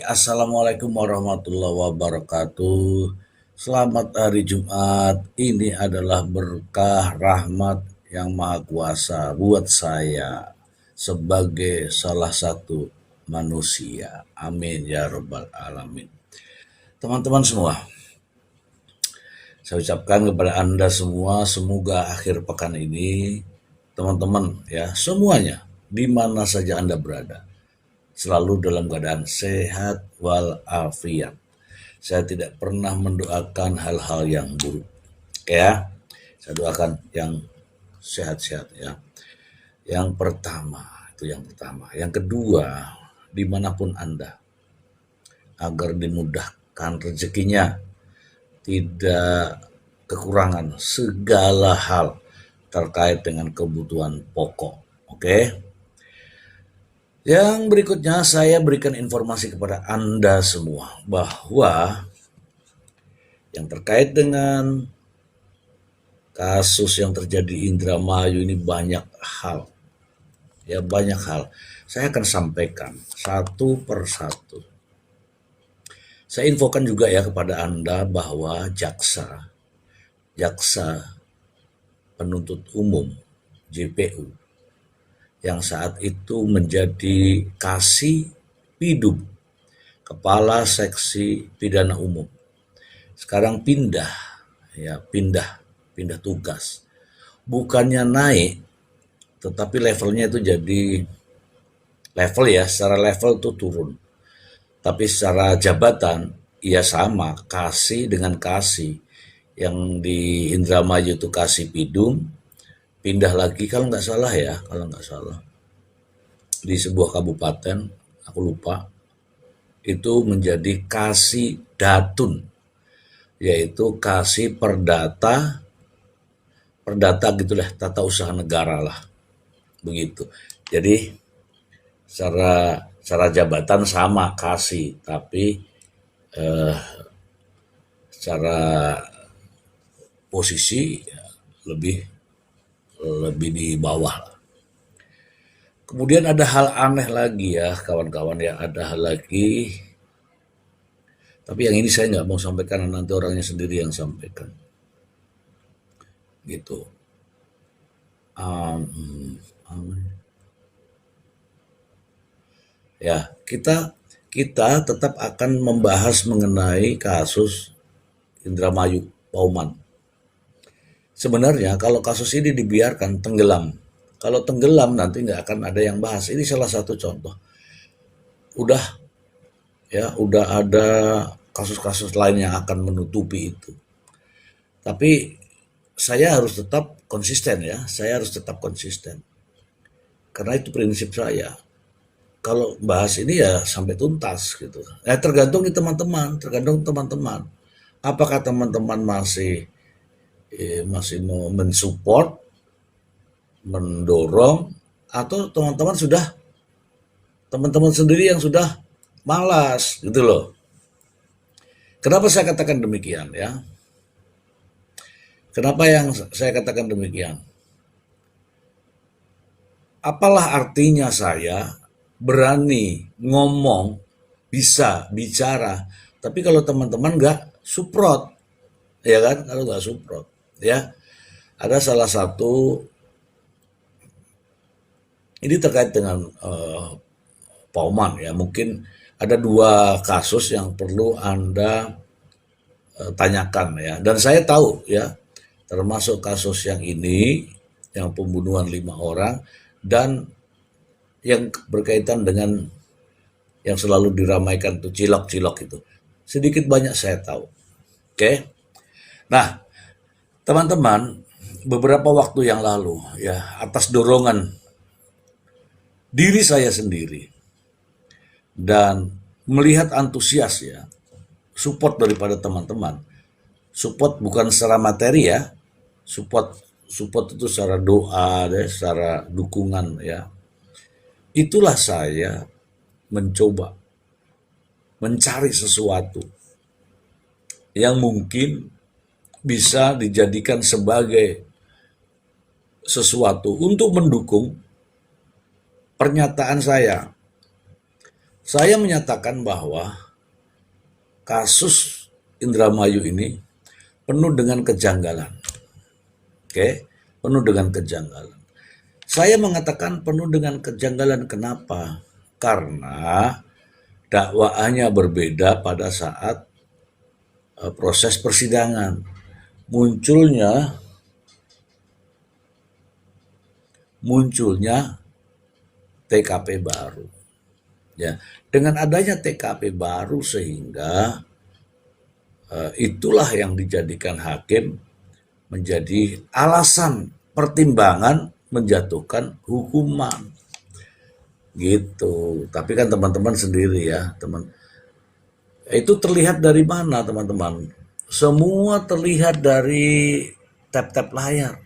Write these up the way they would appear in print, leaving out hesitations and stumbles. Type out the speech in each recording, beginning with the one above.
Assalamualaikum warahmatullahi wabarakatuh. Selamat hari Jumat. Ini adalah berkah rahmat yang maha kuasa buat saya sebagai salah satu manusia. Amin ya rabbal alamin. Teman-teman semua, saya ucapkan kepada Anda semua, semoga akhir pekan ini teman-teman ya semuanya di mana saja Anda berada selalu dalam keadaan sehat walafiat. Saya tidak pernah mendoakan hal-hal yang buruk. Ya, saya doakan yang sehat-sehat ya. Yang pertama, itu yang pertama. Yang kedua, dimanapun Anda, agar dimudahkan rezekinya, tidak kekurangan segala hal terkait dengan kebutuhan pokok. Oke? Yang berikutnya saya berikan informasi kepada Anda semua bahwa yang terkait dengan kasus yang terjadi di Indramayu ini banyak hal. Ya banyak hal. Saya akan sampaikan satu per satu. Saya infokan juga ya kepada Anda bahwa jaksa penuntut umum JPU yang saat itu menjadi Kasih Pidum, Kepala Seksi Pidana Umum. Sekarang pindah tugas. Bukannya naik, tetapi levelnya itu jadi level ya, secara level itu turun. Tapi secara jabatan, ya sama, Kasih dengan Kasih. Yang di Indramayu itu Kasih Pidum, pindah lagi kalau nggak salah ya, di sebuah kabupaten, aku lupa, itu menjadi Kasih Datun, yaitu Kasih Perdata gitulah, tata usaha negara lah, begitu. Jadi secara jabatan sama Kasih, tapi secara posisi ya, lebih lebih di bawah. Kemudian ada hal aneh lagi ya kawan-kawan ya, ada hal lagi. Tapi yang ini saya nggak mau sampaikan, nanti orangnya sendiri yang sampaikan. Gitu. Ya, kita tetap akan membahas mengenai kasus Indramayu Pauman. Sebenarnya kalau kasus ini dibiarkan tenggelam, kalau tenggelam nanti nggak akan ada yang bahas. Ini salah satu contoh. Udah ada kasus-kasus lain yang akan menutupi itu. Tapi saya harus tetap konsisten ya, saya harus tetap konsisten. Karena itu prinsip saya. Kalau bahas ini ya sampai tuntas gitu. Tergantung nih teman-teman. Apakah teman-teman masih mau mensupport, mendorong, atau teman-teman sendiri yang sudah malas gitu loh. Kenapa saya katakan demikian ya? Kenapa yang saya katakan demikian? Apalah artinya saya berani ngomong, bisa bicara, tapi kalau teman-teman nggak support, ya kan? Kalau nggak support, ya ada salah satu ini terkait dengan Pauman ya, mungkin ada dua kasus yang perlu Anda tanyakan ya, dan saya tahu ya, termasuk kasus yang ini, yang pembunuhan 5 orang, dan yang berkaitan dengan yang selalu diramaikan tuh cilok-cilok itu. Sedikit banyak saya tahu. Oke. Nah, teman-teman, beberapa waktu yang lalu ya, atas dorongan diri saya sendiri dan melihat antusias ya, support daripada teman-teman. Support bukan secara materi ya, support itu secara doa, secara dukungan ya. Itulah saya mencoba mencari sesuatu yang mungkin bisa dijadikan sebagai sesuatu untuk mendukung pernyataan saya Saya menyatakan bahwa kasus Indramayu ini penuh dengan kejanggalan. Oke, penuh dengan kejanggalan. Saya mengatakan penuh dengan kejanggalan kenapa? Karena dakwaannya berbeda pada saat proses persidangan. Munculnya munculnya TKP baru. Ya, dengan adanya TKP baru sehingga itulah yang dijadikan hakim menjadi alasan pertimbangan menjatuhkan hukuman gitu. Tapi kan teman-teman sendiri ya, teman. Itu terlihat dari mana, teman-teman? Semua terlihat dari tap-tap layar.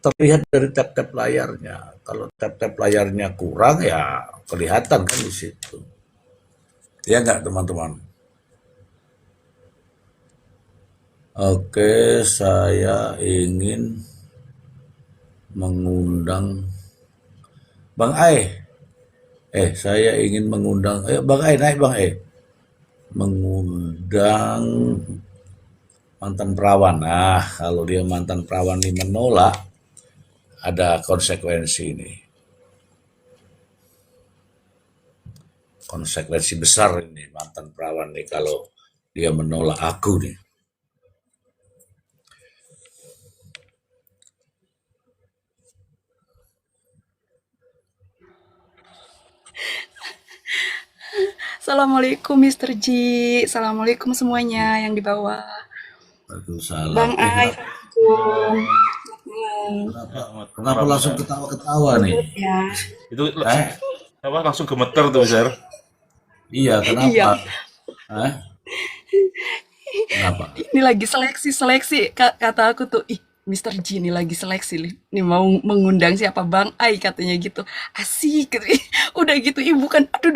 Terlihat dari tap-tap layarnya. Kalau tap-tap layarnya kurang ya kelihatan kan di situ. Ya enggak, teman-teman? Oke, saya ingin mengundang Bang Ai. Saya ingin mengundang, Bang Ai naik Bang Ai. Mengundang mantan perawan. Nah, kalau dia mantan perawan ini menolak, ada konsekuensi ini. Konsekuensi besar ini mantan perawan nih kalau dia menolak aku nih. Assalamualaikum Mr. G. Assalamualaikum semuanya yang di bawah. Waalaikumsalam. Bang Ai, Assalamualaikum. Kenapa langsung ketawa-ketawa nih? Ya. Itu Eh, apa langsung gemeter tuh, Mister. iya, Iya, kenapa? Eh, kenapa? ini lagi seleksi. Kata aku tuh, ih, Mr. G ini lagi seleksi nih. Nih mau mengundang siapa Bang Ai katanya gitu. Asik gitu. Udah gitu, ih bukan. Aduh.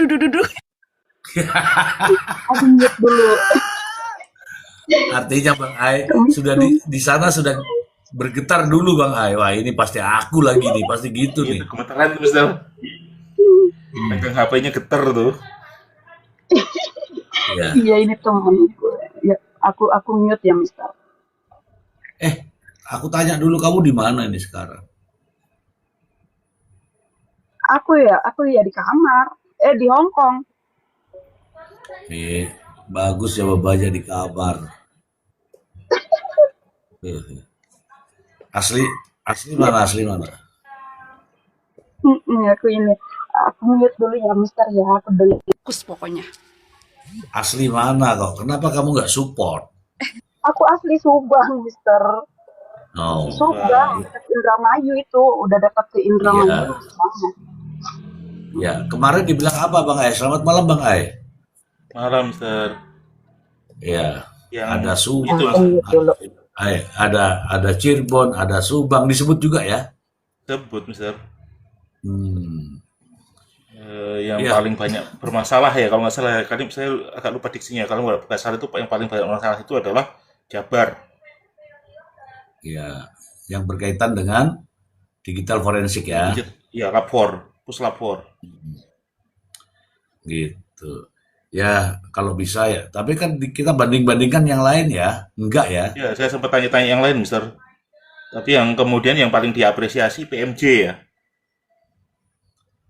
Aku mute dulu. Artinya Bang Ai sudah di sana sudah bergetar dulu Bang Ai. Wah, ini pasti aku lagi nih, pasti gitu nih. Itu gemeteran tuh, Mister. Pegang HP-nya geter tuh. Ya. Iya ini temanku. Ya, aku mute ya Mister. Aku tanya dulu kamu di mana ini sekarang? Aku ya di kamar. Di Hong Kong. Bagus jawabannya di kamar. Asli, asli mana? Aku ini. Aku mute dulu ya Mister ya. Aku dulu. Fokus pokoknya. Asli mana kok? Kenapa kamu nggak support? Aku asli Subang, Mister. Oh, Subang, dekat Indramayu itu. Udah dekat ke Indramayu. ya. Kemarin dibilang apa Bang Ai? Selamat malam Bang Ai. Malam, Mister. Ya, Yang ada Subang, itu ada Cirebon, ada Subang disebut juga ya. sebut, Mister. Yang Iya. paling banyak bermasalah ya kalau nggak salah ya. Kali saya agak lupa diksinya. Kalau nggak salah itu yang paling banyak masalah itu adalah Jabar. Ya, yang berkaitan dengan digital forensik ya. Ya, lapor, puslapor. Gitu. Ya, kalau bisa ya. Tapi kan kita banding-bandingkan yang lain ya. Enggak ya. Ya, saya sempat tanya-tanya yang lain, Mister. Tapi yang kemudian yang paling diapresiasi PMJ ya.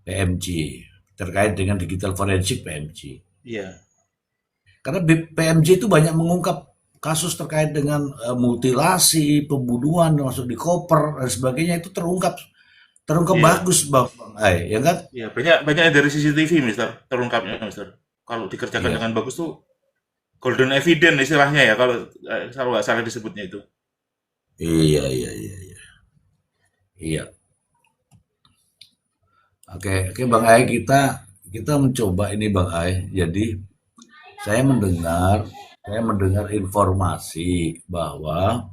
PMG. Terkait dengan digital forensik PMG. Iya. Karena PMG itu banyak mengungkap kasus terkait dengan mutilasi, pembunuhan, masuk di koper dan sebagainya itu terungkap Iya. bagus Bang Ai, ya kan? Iya, banyak dari CCTV, Mister, terungkapnya, Mister. Kalau dikerjakan Iya. dengan bagus tuh golden evidence istilahnya ya, kalau nggak salah disebutnya itu. Iya, iya, iya, iya. Iya. Oke, Bang Ai, kita mencoba ini Bang Ai. Jadi saya mendengar informasi bahwa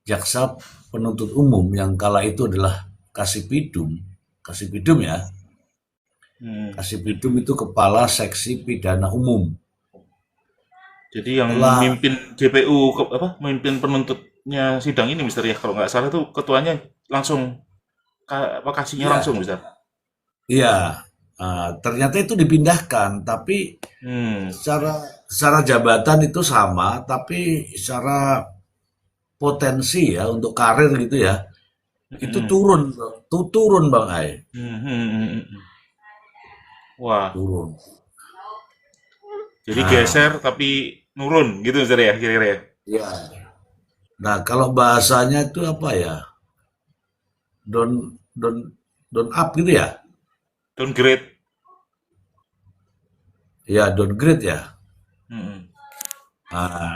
jaksa penuntut umum yang kala itu adalah Kasipidum ya. Kasipidum itu kepala seksi pidana umum. Jadi yang Telah, mimpin JPU mimpin penuntutnya sidang ini, Mister ya, kalau nggak salah tuh ketuanya langsung kasihnya iya, langsung, Mister. iya. Ternyata itu dipindahkan, tapi Hmm. secara secara jabatan itu sama, tapi secara potensi ya untuk karir gitu ya, itu Mhm. turun, turun Bang Ai, Mhm, mhm, mhm. Wah, turun. jadi Nah, geser tapi nurun gitu Mister ya kira-kira ya? ya. Nah, kalau bahasanya itu apa ya? Down, down, down up gitu ya? Downgrade. Ya, downgrade ya. Mhm.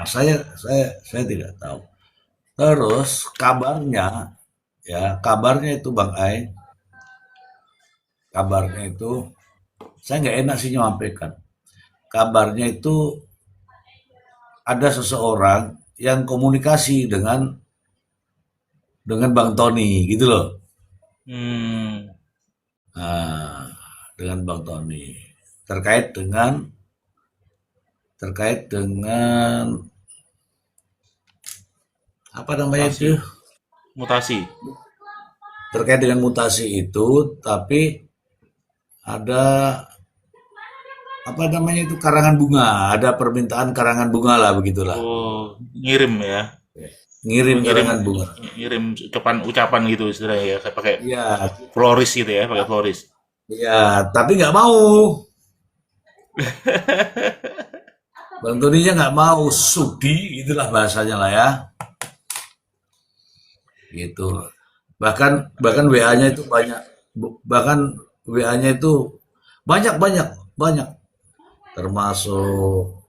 Saya tidak tahu. Terus kabarnya, ya kabarnya itu Bang Ai, kabarnya itu saya nggak enak sih nyampaikan. Kabarnya itu ada seseorang yang komunikasi dengan Bang Tony gitu loh. Hmm. Nah, dengan Bang Tony terkait dengan terkait dengan apa namanya itu? Mutasi. Mutasi. Terkait dengan mutasi itu, tapi ada apa namanya itu karangan bunga, ada permintaan karangan bunga lah begitulah. Oh, ngirim ya. Ngirim Oh, ngirim karangan bunga. ngirim ucapan-ucapan gitu istilahnya ya. Kayak pakai Iya, floris gitu ya, pakai floris. iya, tapi nggak mau. Bang Toninya nggak mau sudi, itulah bahasanya lah ya, gitu. Bahkan bahkan WA-nya itu banyak, bahkan WA-nya itu banyak banyak banyak, termasuk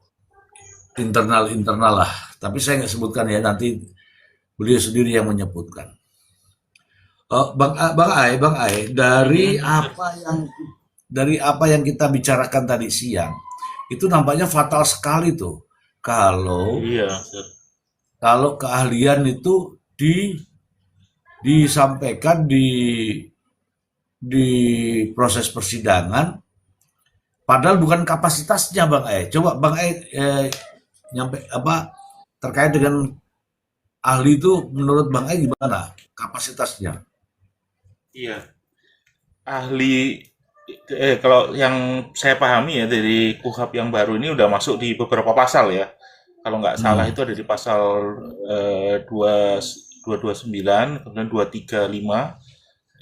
internal lah. Tapi saya nggak sebutkan ya, nanti beliau sendiri yang menyebutkan. Bang Ai, Mhm, Mister. dari apa yang kita bicarakan tadi siang, itu nampaknya fatal sekali tuh. Kalau Iya, Mister. kalau keahlian itu disampaikan di proses persidangan, padahal bukan kapasitasnya Bang Ai. Coba Bang Ai nyampe apa terkait dengan ahli itu menurut Bang Ai gimana kapasitasnya? Iya. Ahli kalau yang saya pahami ya dari KUHP yang baru ini udah masuk di beberapa pasal ya. Kalau nggak salah Hmm, itu ada di pasal 229, kemudian 235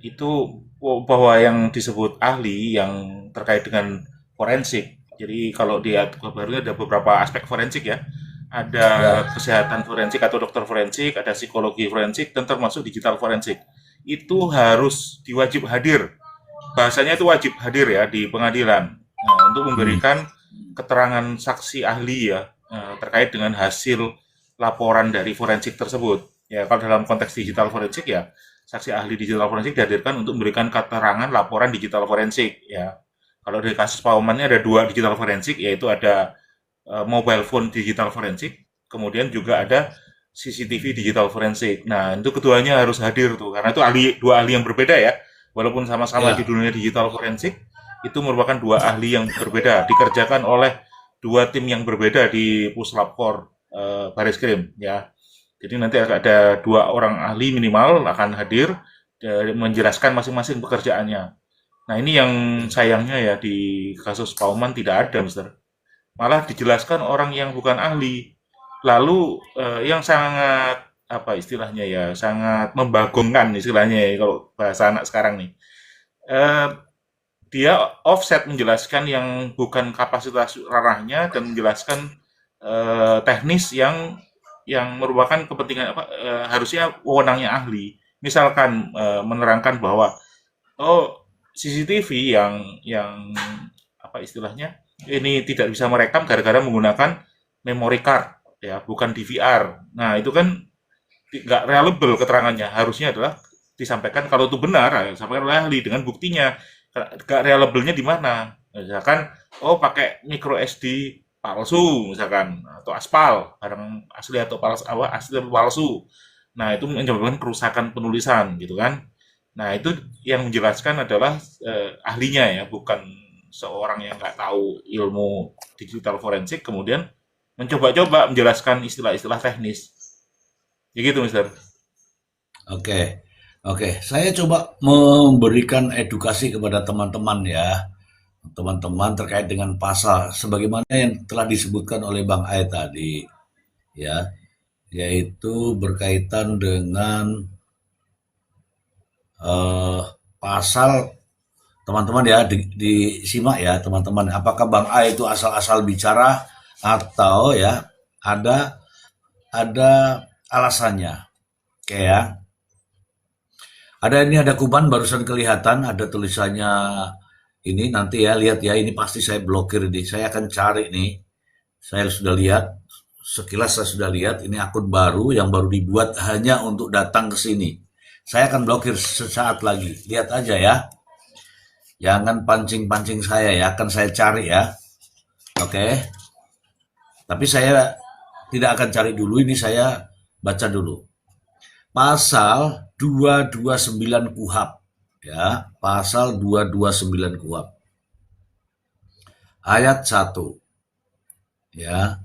itu bahwa yang disebut ahli yang terkait dengan forensik. Jadi kalau di baru ada beberapa aspek forensik ya. Ada ya, kesehatan forensik atau dokter forensik, ada psikologi forensik, dan termasuk digital forensik. Itu harus diwajib hadir, bahasanya itu wajib hadir ya di pengadilan untuk hmm, memberikan keterangan saksi ahli ya terkait dengan hasil laporan dari forensik tersebut. Ya, kalau dalam konteks digital forensik ya saksi ahli digital forensik dihadirkan untuk memberikan keterangan laporan digital forensik ya. Kalau dari kasus Pak Oman ini ada dua digital forensik, yaitu ada mobile phone digital forensik, kemudian juga ada CCTV digital forensik. Nah, itu keduanya harus hadir tuh, karena itu dua ahli yang berbeda ya. Walaupun sama-sama di ya, dunia digital forensik, itu merupakan dua ahli yang berbeda, dikerjakan oleh dua tim yang berbeda di Puslapfor Baris Krim ya. Jadi nanti ada dua orang ahli minimal akan hadir menjelaskan masing-masing pekerjaannya. Nah, ini yang sayangnya ya di kasus Pauman tidak ada, Mister, malah dijelaskan orang yang bukan ahli. Lalu yang sangat apa istilahnya ya, sangat membagongkan istilahnya ya kalau bahasa anak sekarang nih. Eh, Dia offset menjelaskan yang bukan kapasitas ranahnya dan menjelaskan teknis yang merupakan kepentingan apa harusnya wewenangnya ahli. Misalkan menerangkan bahwa oh, CCTV yang apa istilahnya? Ini tidak bisa merekam gara-gara menggunakan memory card ya, bukan DVR. Nah, itu kan nggak reliable keterangannya. Harusnya adalah disampaikan kalau itu benar, ya, sampaikan oleh ahli dengan buktinya. Nggak reliable-nya di mana? Misalkan, oh pakai micro SD palsu misalkan atau aspal barang asli atau palsu asli atau palsu. Nah, itu menyebabkan kerusakan penulisan gitu kan. Nah, itu yang menjelaskan adalah ahlinya ya, bukan seorang yang nggak tahu ilmu digital forensik kemudian mencoba-coba menjelaskan istilah-istilah teknis. Ya gitu, Mister. oke, oke. Saya coba memberikan edukasi kepada teman-teman ya. teman-teman terkait dengan pasal sebagaimana yang telah disebutkan oleh Bang Ai tadi, ya, yaitu berkaitan dengan pasal teman-teman ya disimak ya teman-teman. Apakah Bang Ai itu asal-asal bicara atau ya ada alasannya? Oke ya. Ada kuban barusan kelihatan ada tulisannya ini nanti ya lihat ya ini pasti saya blokir ini. Saya akan cari nih. Saya sudah lihat sekilas saya sudah lihat ini akun baru yang baru dibuat hanya untuk datang ke sini. Saya akan blokir sesaat lagi. Lihat aja ya. Jangan pancing-pancing saya ya, akan saya cari ya. Oke. Tapi saya tidak akan cari dulu, ini saya baca dulu. Pasal 229 KUHP ya, pasal 229 KUHP. Ayat 1. Ya.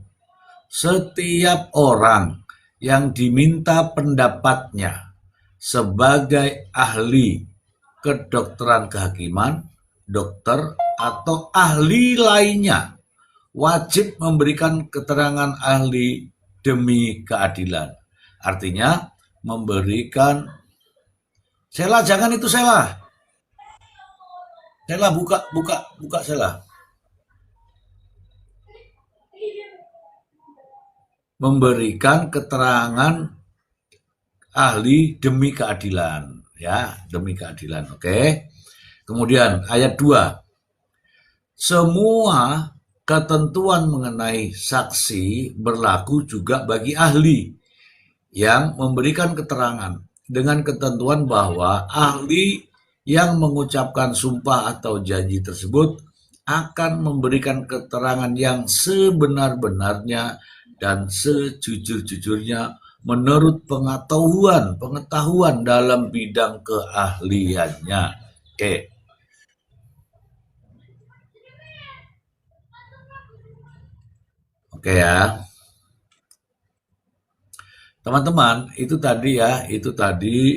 Setiap orang yang diminta pendapatnya sebagai ahli kedokteran kehakiman, dokter, atau ahli lainnya wajib memberikan keterangan ahli demi keadilan. Artinya memberikan Sela, jangan itu Sela. Sela buka Sela. Memberikan keterangan ahli demi keadilan. Ya, demi keadilan. Oke. Kemudian ayat 2. Semua ketentuan mengenai saksi berlaku juga bagi ahli yang memberikan keterangan dengan ketentuan bahwa ahli yang mengucapkan sumpah atau janji tersebut akan memberikan keterangan yang sebenar-benarnya dan sejujur-jujurnya menurut pengetahuan dalam bidang keahliannya. Oke ya. Teman-teman, itu tadi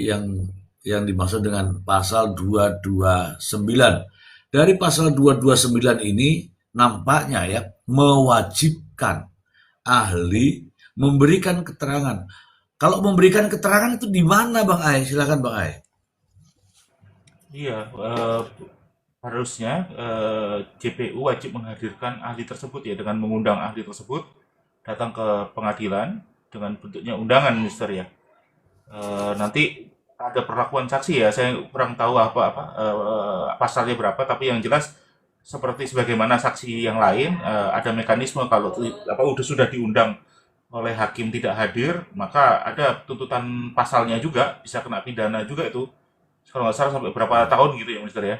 yang dimaksud dengan pasal 229. Dari pasal 229 ini nampaknya ya mewajibkan ahli memberikan keterangan. Kalau memberikan keterangan itu di mana Bang Ai? Silakan Bang Ai. Iya, harusnya JPU wajib menghadirkan ahli tersebut ya dengan mengundang ahli tersebut datang ke pengadilan dengan bentuknya undangan, Mister ya. Nanti ada perlakuan saksi ya, saya kurang tahu pasalnya berapa, tapi yang jelas seperti sebagaimana saksi yang lain ada mekanisme kalau sudah diundang oleh hakim tidak hadir, maka ada tuntutan pasalnya juga, bisa kena pidana juga itu. Kalau nggak salah sampai berapa tahun gitu ya, Mister ya.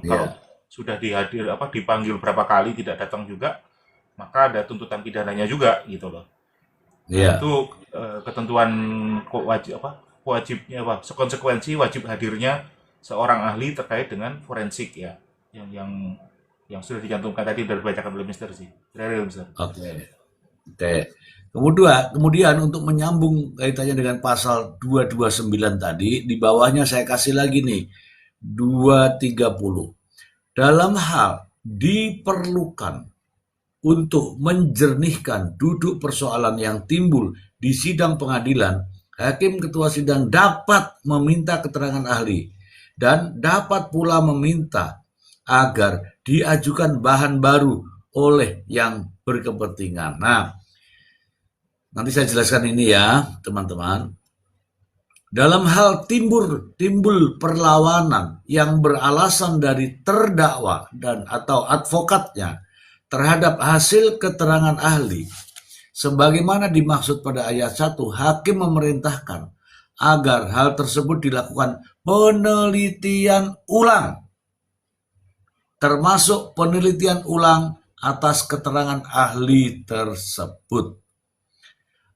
Kalau sudah dipanggil berapa kali tidak datang juga, maka ada tuntutan pidananya juga gitu loh. Nah, itu ketentuan konsekuensi wajib hadirnya seorang ahli terkait dengan forensik ya, yang sudah dicantumkan tadi sudah dibacakan oleh Mister sih. Mister. Oke. Kemudian untuk menyambung kaitannya dengan pasal 229 tadi, di bawahnya saya kasih lagi nih 230. Dalam hal diperlukan untuk menjernihkan duduk persoalan yang timbul di sidang pengadilan, hakim ketua sidang dapat meminta keterangan ahli dan dapat pula meminta agar diajukan bahan baru oleh yang berkepentingan. Nah, nanti saya jelaskan ini ya, teman-teman. Dalam hal timbul perlawanan yang beralasan dari terdakwa dan atau advokatnya terhadap hasil keterangan ahli, sebagaimana dimaksud pada ayat 1, hakim memerintahkan agar hal tersebut dilakukan penelitian ulang, termasuk penelitian ulang atas keterangan ahli tersebut.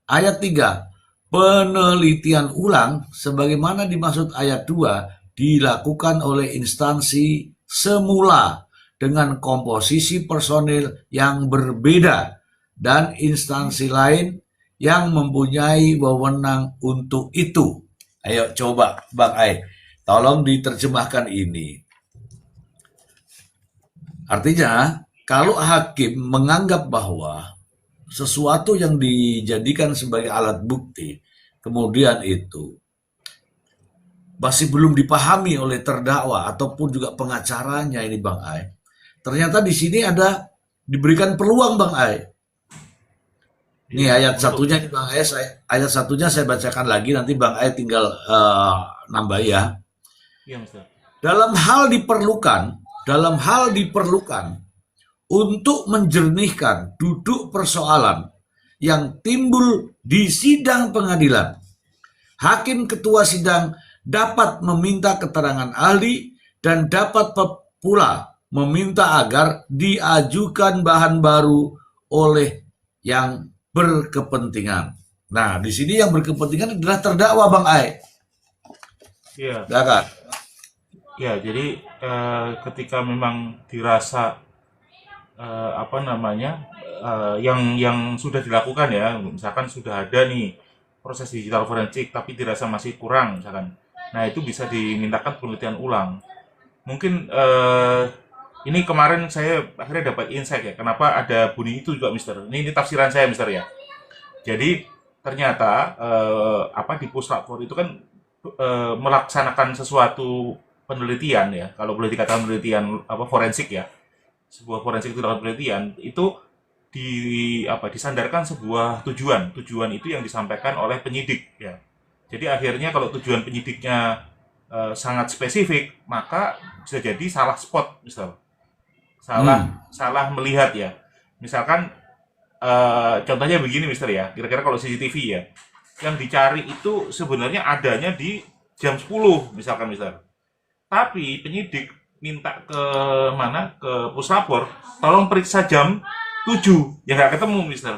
Ayat 3, penelitian ulang sebagaimana dimaksud ayat 2 dilakukan oleh instansi semula dengan komposisi personil yang berbeda dan instansi lain yang mempunyai wewenang untuk itu. Ayo coba Bang Ai, tolong diterjemahkan ini. Artinya, kalau hakim menganggap bahwa sesuatu yang dijadikan sebagai alat bukti, kemudian itu masih belum dipahami oleh terdakwa ataupun juga pengacaranya ini Bang Ai. Ternyata di sini ada diberikan peluang Bang Ai. Ini Iya, ayat untuk satunya nih Bang Ai, ayat satunya saya bacakan lagi nanti Bang Ai tinggal nambah ya. iya, Mister. Dalam hal diperlukan untuk menjernihkan duduk persoalan yang timbul di sidang pengadilan. Hakim ketua sidang dapat meminta keterangan ahli dan dapat pula meminta agar diajukan bahan baru oleh yang berkepentingan. Nah, di sini yang berkepentingan adalah terdakwa Bang Ai. Iya, Ya kan? ya. Jadi ketika memang dirasa apa namanya yang sudah dilakukan ya, misalkan sudah ada nih proses digital forensik tapi dirasa masih kurang misalkan, nah itu bisa dimintakan penelitian ulang. Mungkin ini kemarin saya akhirnya dapat insight ya, kenapa ada bunyi itu juga, Mister. Ini tafsiran saya, Mister ya. Jadi ternyata apa di puslapor itu kan melaksanakan sesuatu penelitian ya, kalau boleh dikatakan penelitian apa forensik ya, sebuah forensik itu dalam penelitian itu disandarkan sebuah tujuan itu yang disampaikan oleh penyidik ya. Jadi akhirnya kalau tujuan penyidiknya sangat spesifik, maka bisa jadi salah spot, misal Hmm. salah melihat ya. Misalkan contohnya begini, Mister ya, kira-kira kalau CCTV ya, yang dicari itu sebenarnya adanya di jam 10 misalkan, Mister. Tapi penyidik minta ke mana? Ke puslapor, tolong periksa jam 7. Ya nggak ketemu, Mister.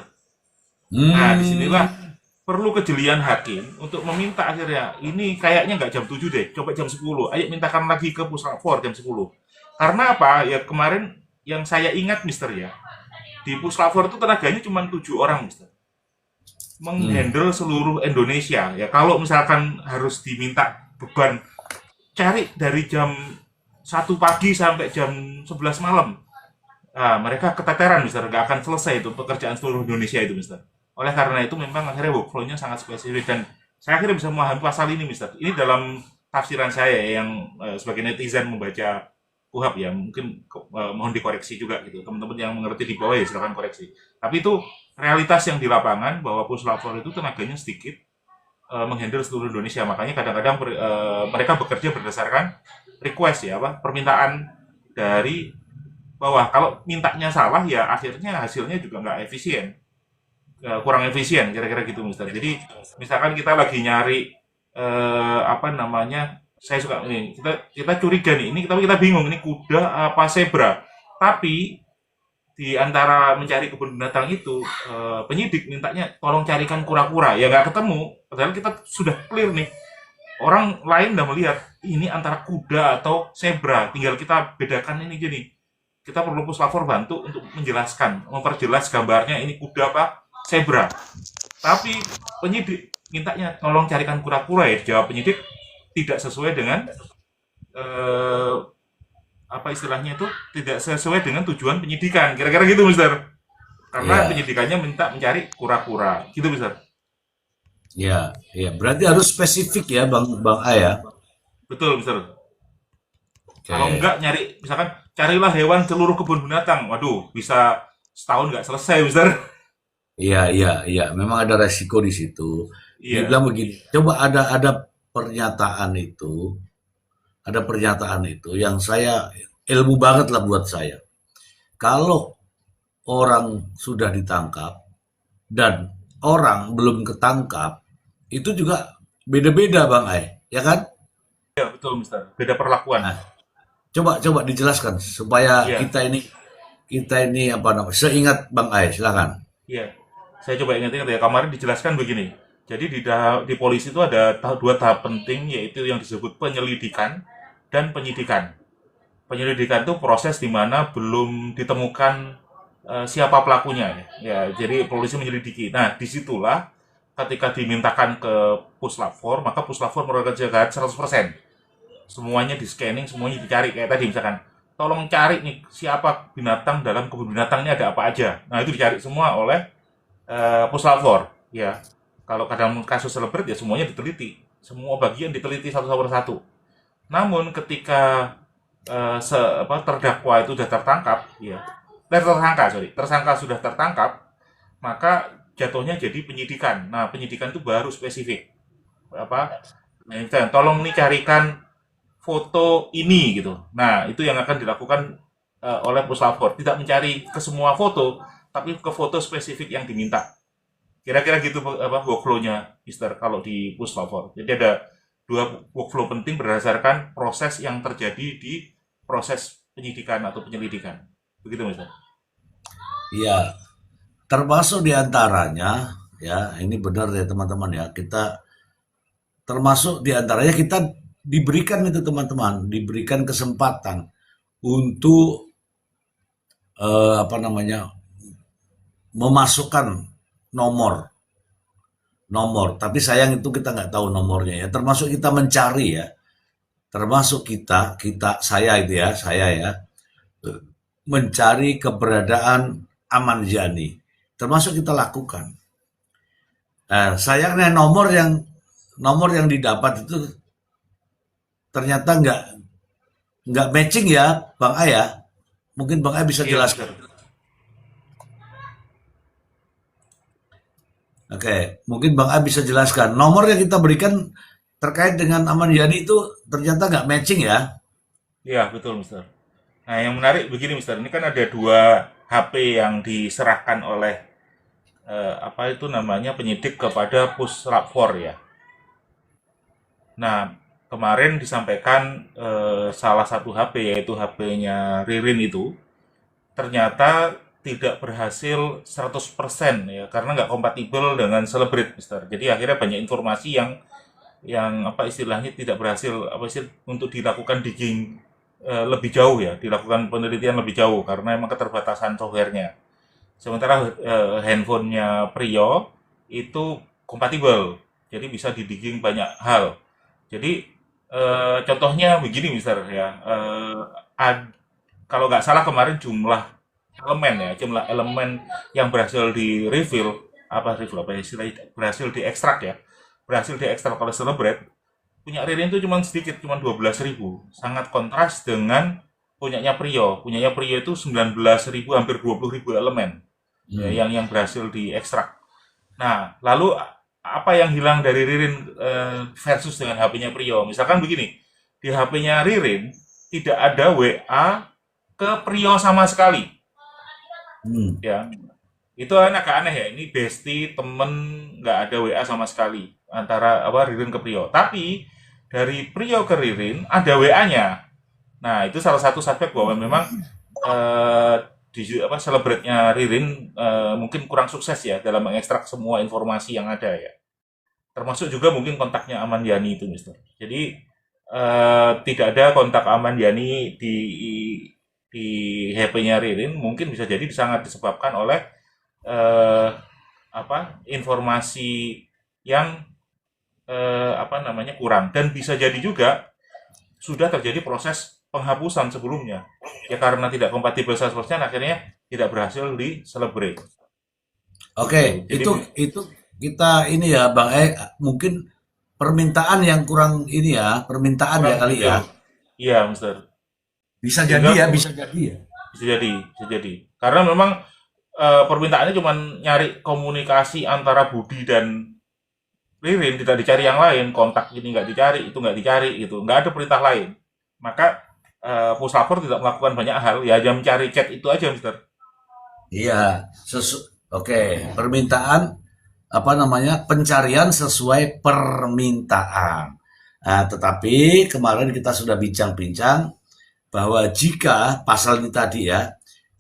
Nah, disinilah Hmm. perlu kejelian hakim untuk meminta akhirnya, ini kayaknya nggak jam 7 deh, coba jam 10. Ayo mintakan lagi ke puslapor jam 10. Karena apa? Ya kemarin yang saya ingat, Mister ya, di puslapor itu tenaganya cuma 7 orang, Mister. Hmm. Menghandle seluruh Indonesia. Ya kalau misalkan harus diminta beban cari dari jam 1 pagi sampai jam 11 malam. Nah, mereka keteteran, Mister. Nggak akan selesai itu pekerjaan seluruh Indonesia itu, Mister. Oleh karena itu, memang akhirnya workflow-nya sangat spesifik. Dan saya akhirnya bisa memahami pasal ini, Mister. Ini dalam tafsiran saya yang sebagai netizen membaca KUHP ya. Mungkin mohon dikoreksi juga gitu. Teman-teman yang mengerti di bawah ya silakan koreksi. Tapi itu realitas yang di lapangan, bahwa puslapor itu tenaganya sedikit, menghandle seluruh Indonesia. Makanya kadang-kadang mereka bekerja berdasarkan request ya, permintaan dari bawah. Kalau mintanya salah ya akhirnya hasilnya juga nggak efisien, kurang efisien kira-kira gitu, Mister. Jadi misalkan kita lagi nyari apa namanya, saya suka ini, kita kita curiga nih ini, tapi kita bingung ini kuda apa zebra. Tapi di antara mencari kebun binatang itu, penyidik mintanya tolong carikan kura-kura, ya nggak ketemu. Padahal kita sudah clear nih, orang lain udah melihat ini antara kuda atau zebra, tinggal kita bedakan ini gini. Kita perlu puslapor bantu untuk menjelaskan, memperjelas gambarnya ini kuda apa zebra. Tapi penyidik mintanya tolong carikan kura-kura, ya jawab penyidik tidak sesuai dengan eh, apa istilahnya itu, tidak sesuai dengan tujuan penyidikan, kira-kira gitu, Mister. Karena Ya, penyidikannya minta mencari kura-kura gitu, Mister. ya, ya. Berarti harus spesifik ya, Bang A ya. Betul, Mister. Kalau Oke. enggak nyari, misalkan carilah hewan seluruh kebun binatang, waduh bisa setahun nggak selesai, Mister. Iya, iya, iya. Memang ada resiko di situ. Iya, Dibilang begini, coba ada pernyataan itu, ada pernyataan itu yang saya ilmu banget lah buat saya. Kalau orang sudah ditangkap dan orang belum ketangkap, itu juga beda-beda Bang Ai, ya kan? iya betul, Mister. Beda perlakuan. Nah, coba coba dijelaskan supaya Iya, kita ini apa namanya? Seingat Bang Ai, silakan. iya. Saya coba ingat-ingat ya. Kemarin dijelaskan begini. Jadi di polisi itu ada dua tahap penting, yaitu yang disebut penyelidikan dan penyidikan. Penyelidikan itu proses di mana belum ditemukan siapa pelakunya. Ya, jadi polisi menyelidiki. Nah, disitulah ketika dimintakan ke puslapor, maka puslapor melakukan penjagaan 100%. Semuanya di scanning, semuanya dicari, kayak tadi misalkan tolong cari nih siapa binatang dalam kebun binatangnya ada apa aja. Nah, itu dicari semua oleh puslapfor ya. Kalau dalam kasus selebriti ya semuanya diteliti, semua bagian diteliti satu persatu. Namun ketika terdakwa itu sudah tertangkap, ya, tersangka sudah tertangkap, maka jatuhnya jadi penyidikan. Nah, penyidikan itu baru spesifik. Tolong nih carikan foto ini gitu. Nah, itu yang akan dilakukan oleh puslapfor. Tidak mencari ke semua foto, tapi ke foto spesifik yang diminta. Kira-kira gitu workflow-nya, Mister, kalau di puslapfor. Jadi ada dua workflow penting berdasarkan proses yang terjadi di proses penyidikan atau penyelidikan. Begitu, Mister. Iya, termasuk diantaranya, ya ini benar ya teman-teman ya, kita termasuk diantaranya kita diberikan itu teman-teman, diberikan kesempatan untuk memasukkan nomor, tapi sayang itu kita nggak tahu nomornya ya, termasuk kita mencari ya, termasuk saya ya, mencari keberadaan Aman Yani, termasuk kita lakukan. Sayangnya nomor yang didapat itu ternyata nggak matching ya, Bang Ayah. Mungkin Bang Ayah bisa Iya, jelaskan. Mister. Oke, mungkin Bang Ayah bisa jelaskan. Nomor yang kita berikan terkait dengan Aman Yani itu ternyata nggak matching ya. Iya, betul, Mister. Nah, yang menarik begini, Mister. Ini kan ada dua HP yang diserahkan oleh penyidik kepada puslapfor ya. Nah, kemarin disampaikan salah satu HP, yaitu HP-nya Ririn itu, ternyata tidak berhasil 100% ya, karena nggak kompatibel dengan Celebrate, Mister. Jadi akhirnya banyak informasi yang istilahnya tidak berhasil untuk dilakukan digging lebih jauh ya, dilakukan penelitian lebih jauh karena emang keterbatasan softwarenya. Sementara handphonenya Prio itu kompatibel, jadi bisa didigging banyak hal. Jadi contohnya begini, Mister ya, kalau nggak salah kemarin jumlah elemen yang berhasil di reveal berhasil diekstrak oleh Celebrate, punya Ririn itu cuma sedikit, cuma 12.000, sangat kontras dengan punyanya Prio itu 19.000, hampir 20.000 elemen ya, yang berhasil diekstrak. Nah, lalu apa yang hilang dari Ririn versus dengan HP-nya Prio? Misalkan begini, di HP-nya Ririn tidak ada WA ke Prio sama sekali. Ya, itu agak aneh ya. Ini bestie, temen, nggak ada WA sama sekali antara Ririn ke Prio. Tapi dari Prio ke Ririn ada WA-nya. Nah, itu salah satu suspek bahwa memang Celebrate-nya Ririn mungkin kurang sukses ya dalam mengekstrak semua informasi yang ada ya. Termasuk juga mungkin kontaknya Aman Yani itu, Mister. Jadi tidak ada kontak Aman Yani di HP-nya Ririn, mungkin bisa jadi sangat disebabkan oleh informasi yang kurang, dan bisa jadi juga sudah terjadi proses penghapusan sebelumnya ya, karena tidak kompatibel 100% akhirnya tidak berhasil di Celebrate. Oke, itu kita ini ya Bang mungkin permintaan yang kurang ini ya, permintaan ya kali ya. Iya, Mister. Bisa jadi ya. Bisa jadi. Karena memang permintaannya cuma nyari komunikasi antara Budi dan Ririn, tidak dicari yang lain, kontak ini nggak dicari, itu nggak dicari, gitu, nggak ada perintah lain. Maka puslapfor tidak melakukan banyak hal, ya hanya mencari chat itu aja, Mister. Iya, oke, permintaan pencarian sesuai permintaan. Nah, tetapi kemarin kita sudah bincang-bincang bahwa jika pasal ini tadi ya,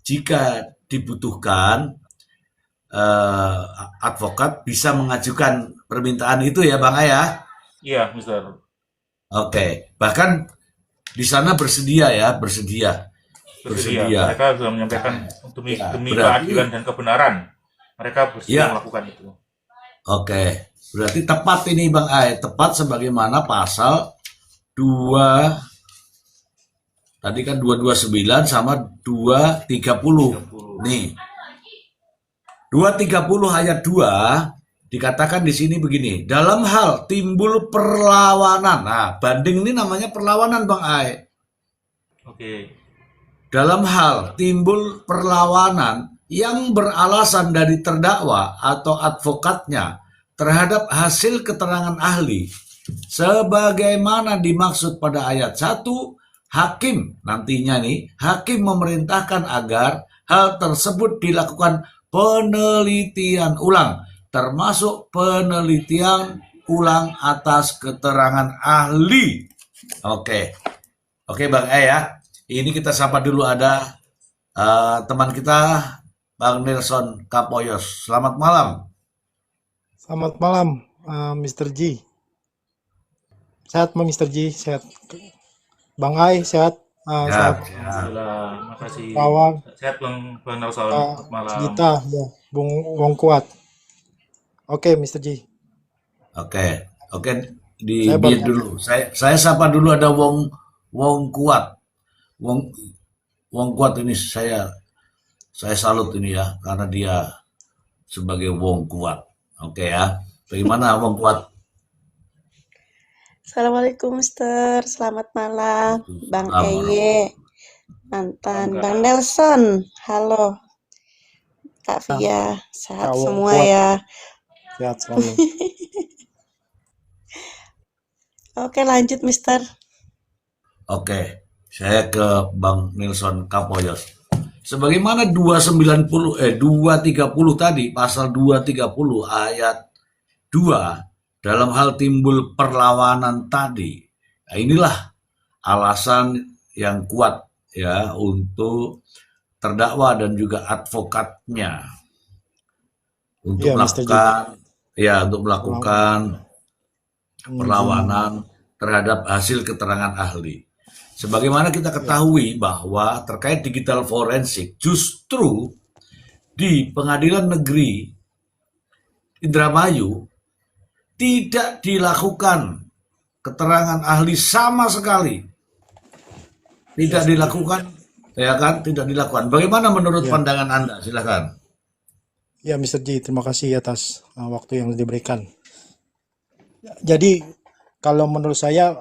jika dibutuhkan advokat bisa mengajukan permintaan itu ya Bang Ayah. Iya, Mister. Oke, bahkan di sana bersedia. Mereka sudah menyampaikan demi keadilan dan kebenaran, mereka bersedia melakukan itu. Oke, berarti tepat ini Bang Ayah, tepat sebagaimana pasal 2 Tadi kan 229 sama 230. 30. Nih, 230 ayat 2 dikatakan di sini begini, dalam hal timbul perlawanan. Nah, banding ini namanya perlawanan, Bang Ai. Oke. Dalam hal timbul perlawanan yang beralasan dari terdakwa atau advokatnya terhadap hasil keterangan ahli sebagaimana dimaksud pada ayat 1, hakim nantinya nih, hakim memerintahkan agar hal tersebut dilakukan penelitian ulang, termasuk penelitian ulang atas keterangan ahli. Oke, oke Bang E ya. Ini kita sapa dulu ada teman kita Bang Nelson Kapoyos. Selamat malam. Selamat malam, Mr. G. Sehat, Mr. G. Sehat. Bang Ai, sehat. Ya, Sehat. ya. Alhamdulillah, makasih. Kawan, Sehat Bang Nelson. Selamat malam. Gita, ya. Wong Kuat. Oke, Mr. G. Oke, di Saya mute baru dulu. Saya sapa dulu ada Wong Kuat. Wong Kuat ini saya salut ini ya karena dia sebagai Wong Kuat. Oke ya. Bagaimana Wong Kuat? Assalamualaikum, Mister. Selamat malam, Bang Assalamualaikum. Eye, mantan Bangga. Bang Nelson. Halo, Kak Via. Sehat Kak Wong semua Kuat. ya. Sehat selalu. Oke, lanjut, Mister. Oke, saya ke Bang Nelson Kapoyos. Sebagaimana 230 tadi, pasal 230 ayat 2 dalam hal timbul perlawanan tadi. Nah, inilah alasan yang kuat ya untuk terdakwa dan juga advokatnya untuk Iya, Mr. G. melakukan perlawanan terhadap hasil keterangan ahli. Sebagaimana kita ketahui bahwa terkait digital forensik, justru di Pengadilan Negeri Indramayu tidak dilakukan keterangan ahli sama sekali. Tidak dilakukan, ya kan? Tidak dilakukan. Bagaimana menurut Ya, pandangan Anda? Silakan. ya, Mr. G. Terima kasih atas waktu yang diberikan. Jadi, kalau menurut saya,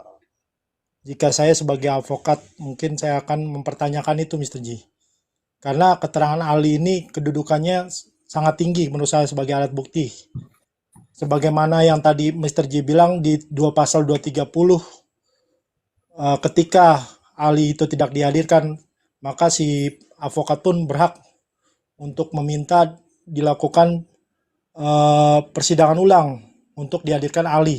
jika saya sebagai advokat, mungkin saya akan mempertanyakan itu, Mr. G. Karena keterangan ahli ini kedudukannya sangat tinggi menurut saya sebagai alat bukti. Sebagaimana yang tadi Mr. G bilang di pasal 230, ketika ahli itu tidak dihadirkan, maka si advokat pun berhak untuk meminta dilakukan persidangan ulang untuk dihadirkan ahli.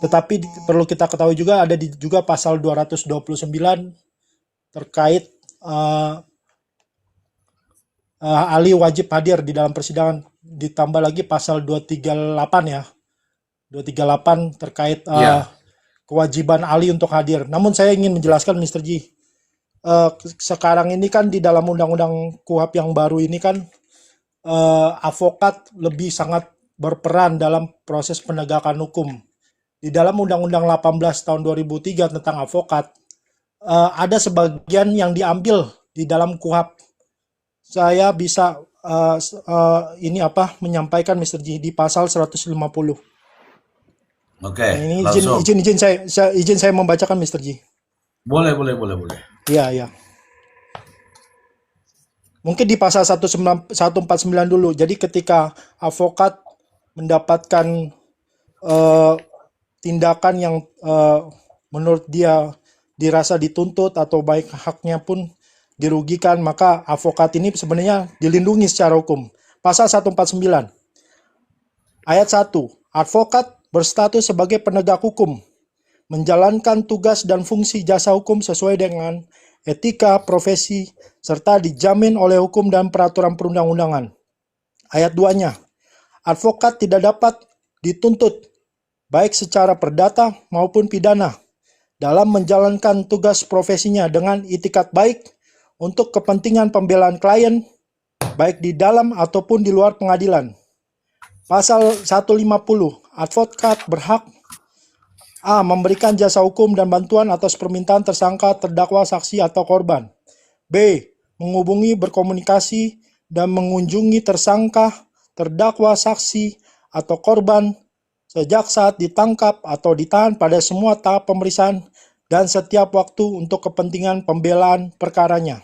Tetapi perlu kita ketahui juga ada juga pasal 229 terkait ahli wajib hadir di dalam persidangan, ditambah lagi pasal 238 ya. 238 terkait Ya, kewajiban ahli untuk hadir. Namun saya ingin menjelaskan Mr. G, sekarang ini kan di dalam undang-undang KUHP yang baru ini kan advokat lebih sangat berperan dalam proses penegakan hukum. Di dalam Undang-Undang 18 tahun 2003 tentang advokat, ada sebagian yang diambil di dalam KUHP. Saya bisa menyampaikan Mr. G di pasal 150. oke, Ini langsung. izin saya membacakan Mr. G. Boleh. Iya. Mungkin di pasal 149 dulu. Jadi ketika advokat mendapatkan tindakan yang menurut dia dirasa dituntut atau baik haknya pun dirugikan, maka advokat ini sebenarnya dilindungi secara hukum. Pasal 149 ayat 1, advokat berstatus sebagai penegak hukum, menjalankan tugas dan fungsi jasa hukum sesuai dengan etika profesi serta dijamin oleh hukum dan peraturan perundang-undangan. Ayat 2-nya, advokat tidak dapat dituntut baik secara perdata maupun pidana dalam menjalankan tugas profesinya dengan itikat baik untuk kepentingan pembelaan klien baik di dalam ataupun di luar pengadilan. Pasal 150, advokat berhak A. Memberikan jasa hukum dan bantuan atas permintaan tersangka, terdakwa, saksi, atau korban. B. Menghubungi, berkomunikasi, dan mengunjungi tersangka, terdakwa, saksi, atau korban sejak saat ditangkap atau ditahan pada semua tahap pemeriksaan dan setiap waktu untuk kepentingan pembelaan perkaranya.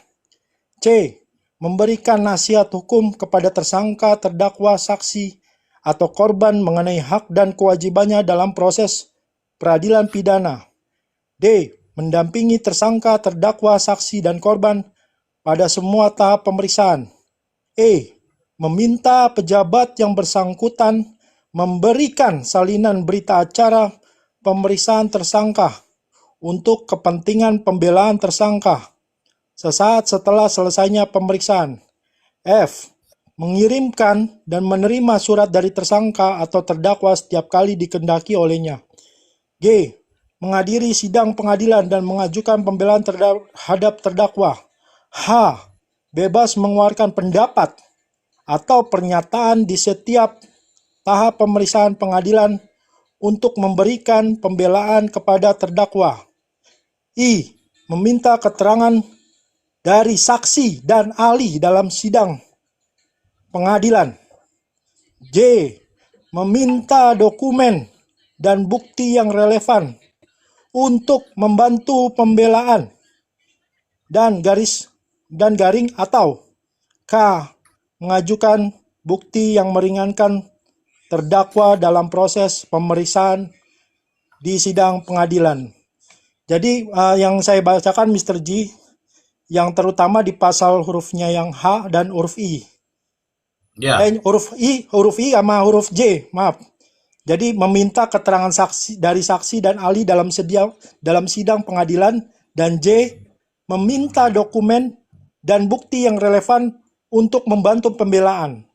C. Memberikan nasihat hukum kepada tersangka, terdakwa, saksi, atau korban mengenai hak dan kewajibannya dalam proses peradilan pidana. D. Mendampingi tersangka, terdakwa, saksi, dan korban pada semua tahap pemeriksaan. E. Meminta pejabat yang bersangkutan memberikan salinan berita acara pemeriksaan tersangka untuk kepentingan pembelaan tersangka sesaat setelah selesainya pemeriksaan. F. Mengirimkan dan menerima surat dari tersangka atau terdakwa setiap kali dikehendaki olehnya. G. Menghadiri sidang pengadilan dan mengajukan pembelaan terhadap terdakwa. H. Bebas mengeluarkan pendapat atau pernyataan di setiap tahap pemeriksaan pengadilan untuk memberikan pembelaan kepada terdakwa. I. Meminta keterangan dari saksi dan ahli dalam sidang pengadilan. J. Meminta dokumen dan bukti yang relevan untuk membantu pembelaan dan garing atau K. Mengajukan bukti yang meringankan terdakwa dalam proses pemeriksaan di sidang pengadilan. Jadi yang saya bacakan Mr. G, yang terutama di pasal hurufnya yang H dan huruf I. Ya, Huruf I sama huruf J, maaf. Jadi meminta keterangan saksi dari saksi dan ahli dalam sidang pengadilan, dan J. Meminta dokumen dan bukti yang relevan untuk membantu pembelaan.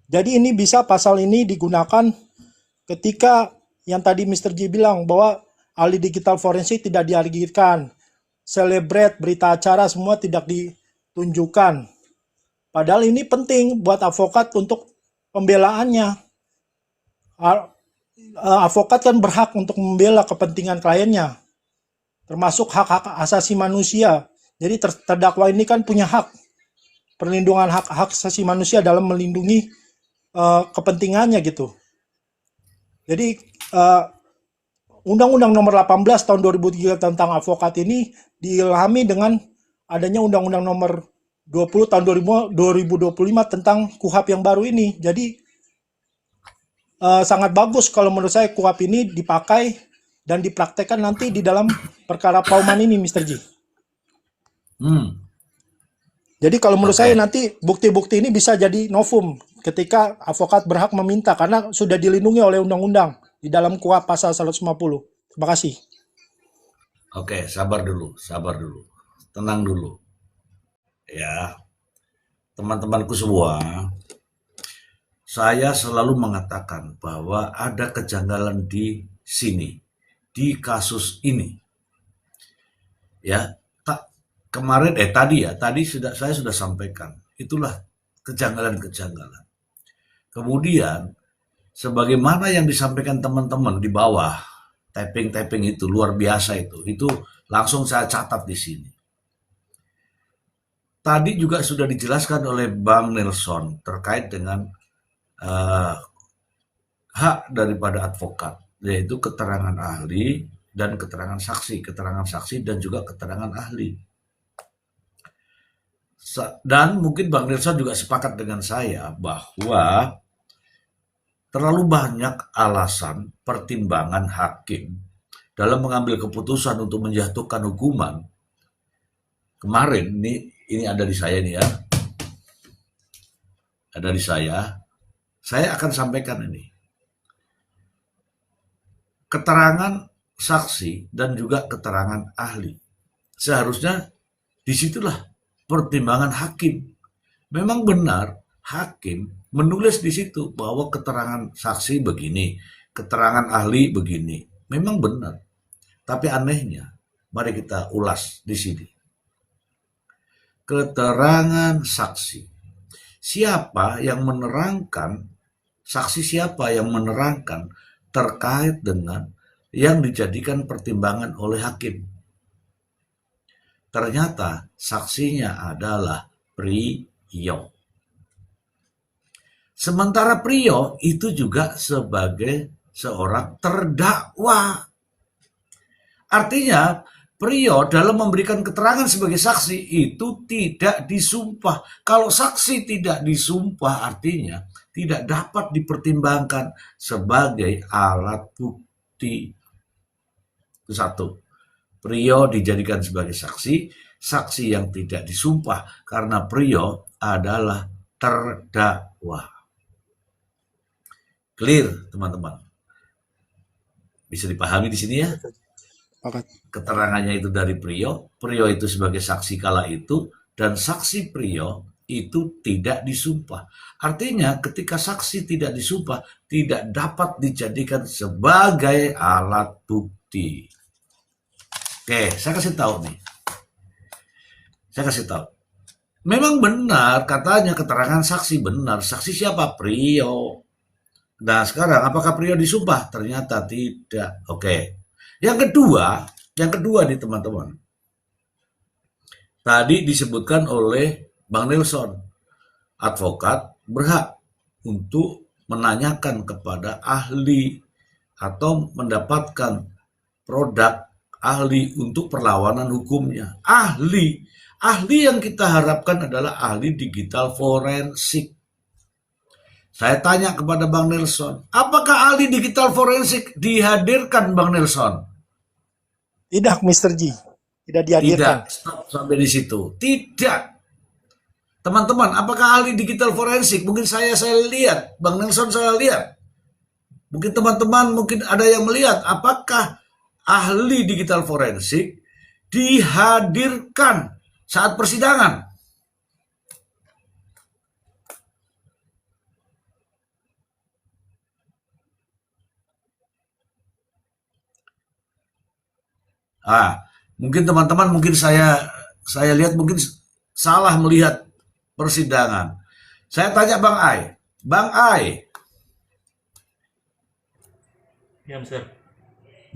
Jadi ini bisa pasal ini digunakan ketika yang tadi Mr. G bilang bahwa ahli digital forensik tidak dihadirkan, celebrate, berita acara semua tidak ditunjukkan. Padahal ini penting buat advokat untuk pembelaannya. Advokat kan berhak untuk membela kepentingan kliennya, termasuk hak-hak asasi manusia. Jadi terdakwa ini kan punya hak, perlindungan hak asasi manusia dalam melindungi kepentingannya gitu. Jadi Undang-Undang Nomor 18 Tahun 2003 tentang advokat ini diilhami dengan adanya Undang-Undang Nomor 20 Tahun 2025 tentang KUHP yang baru ini. Jadi sangat bagus kalau menurut saya KUHP ini dipakai dan dipraktekkan nanti di dalam perkara Pauman ini, Mr. G. Jadi kalau menurut saya nanti bukti-bukti ini bisa jadi novum ketika advokat berhak meminta karena sudah dilindungi oleh undang-undang di dalam KUHP pasal 150. Terima kasih. oke, sabar dulu, tenang dulu. Ya, teman-temanku semua, saya selalu mengatakan bahwa ada kejanggalan di sini, di kasus ini. Ya, kemarin tadi saya sudah sampaikan, itulah kejanggalan-kejanggalan. Kemudian, sebagaimana yang disampaikan teman-teman di bawah, typing itu luar biasa itu langsung saya catat di sini. Tadi juga sudah dijelaskan oleh Bang Nelson terkait dengan hak daripada advokat, yaitu keterangan ahli dan keterangan saksi dan juga keterangan ahli. Dan mungkin Bang Nelson juga sepakat dengan saya bahwa terlalu banyak alasan pertimbangan hakim dalam mengambil keputusan untuk menjatuhkan hukuman. Kemarin ini ada di saya nih ya. Ada di saya. Saya akan sampaikan ini. Keterangan saksi dan juga keterangan ahli. Seharusnya disitulah pertimbangan hakim. Memang benar hakim menulis di situ bahwa keterangan saksi begini, keterangan ahli begini. Memang benar. Tapi anehnya, mari kita ulas di sini. Keterangan saksi. Siapa yang menerangkan, saksi siapa yang menerangkan terkait dengan yang dijadikan pertimbangan oleh hakim. Ternyata saksinya adalah Priyo. Sementara Priyo itu juga sebagai seorang terdakwa. Artinya Priyo dalam memberikan keterangan sebagai saksi itu tidak disumpah. Kalau saksi tidak disumpah artinya tidak dapat dipertimbangkan sebagai alat bukti. Itu satu. Priyo dijadikan sebagai saksi, saksi yang tidak disumpah karena Priyo adalah terdakwa. Clear, teman-teman. Bisa dipahami di sini ya? Sepakat. Keterangannya itu dari Priyo, Priyo itu sebagai saksi kala itu, dan saksi Priyo itu tidak disumpah. Artinya ketika saksi tidak disumpah, tidak dapat dijadikan sebagai alat bukti. Oke, saya kasih tahu nih. Saya kasih tahu. Memang benar, katanya keterangan saksi benar. Saksi siapa? Priyo. Nah sekarang apakah Priyo disumpah? Ternyata tidak. Oke. Yang kedua nih teman-teman. Tadi disebutkan oleh Bang Nelson, advokat berhak untuk menanyakan kepada ahli atau mendapatkan produk ahli untuk perlawanan hukumnya. Ahli yang kita harapkan adalah ahli digital forensik. Saya tanya kepada Bang Nelson, apakah ahli digital forensik dihadirkan Bang Nelson? Tidak, Mr. G. Tidak dihadirkan. Tidak, stop sampai di situ. Tidak. Teman-teman, apakah ahli digital forensik? Mungkin saya lihat, Bang Nelson saya lihat. Mungkin teman-teman mungkin ada yang melihat apakah ahli digital forensik dihadirkan saat persidangan. Mungkin teman-teman mungkin saya lihat mungkin salah melihat persidangan. Saya tanya Bang Ai. Bang Ai, Ya, Mister.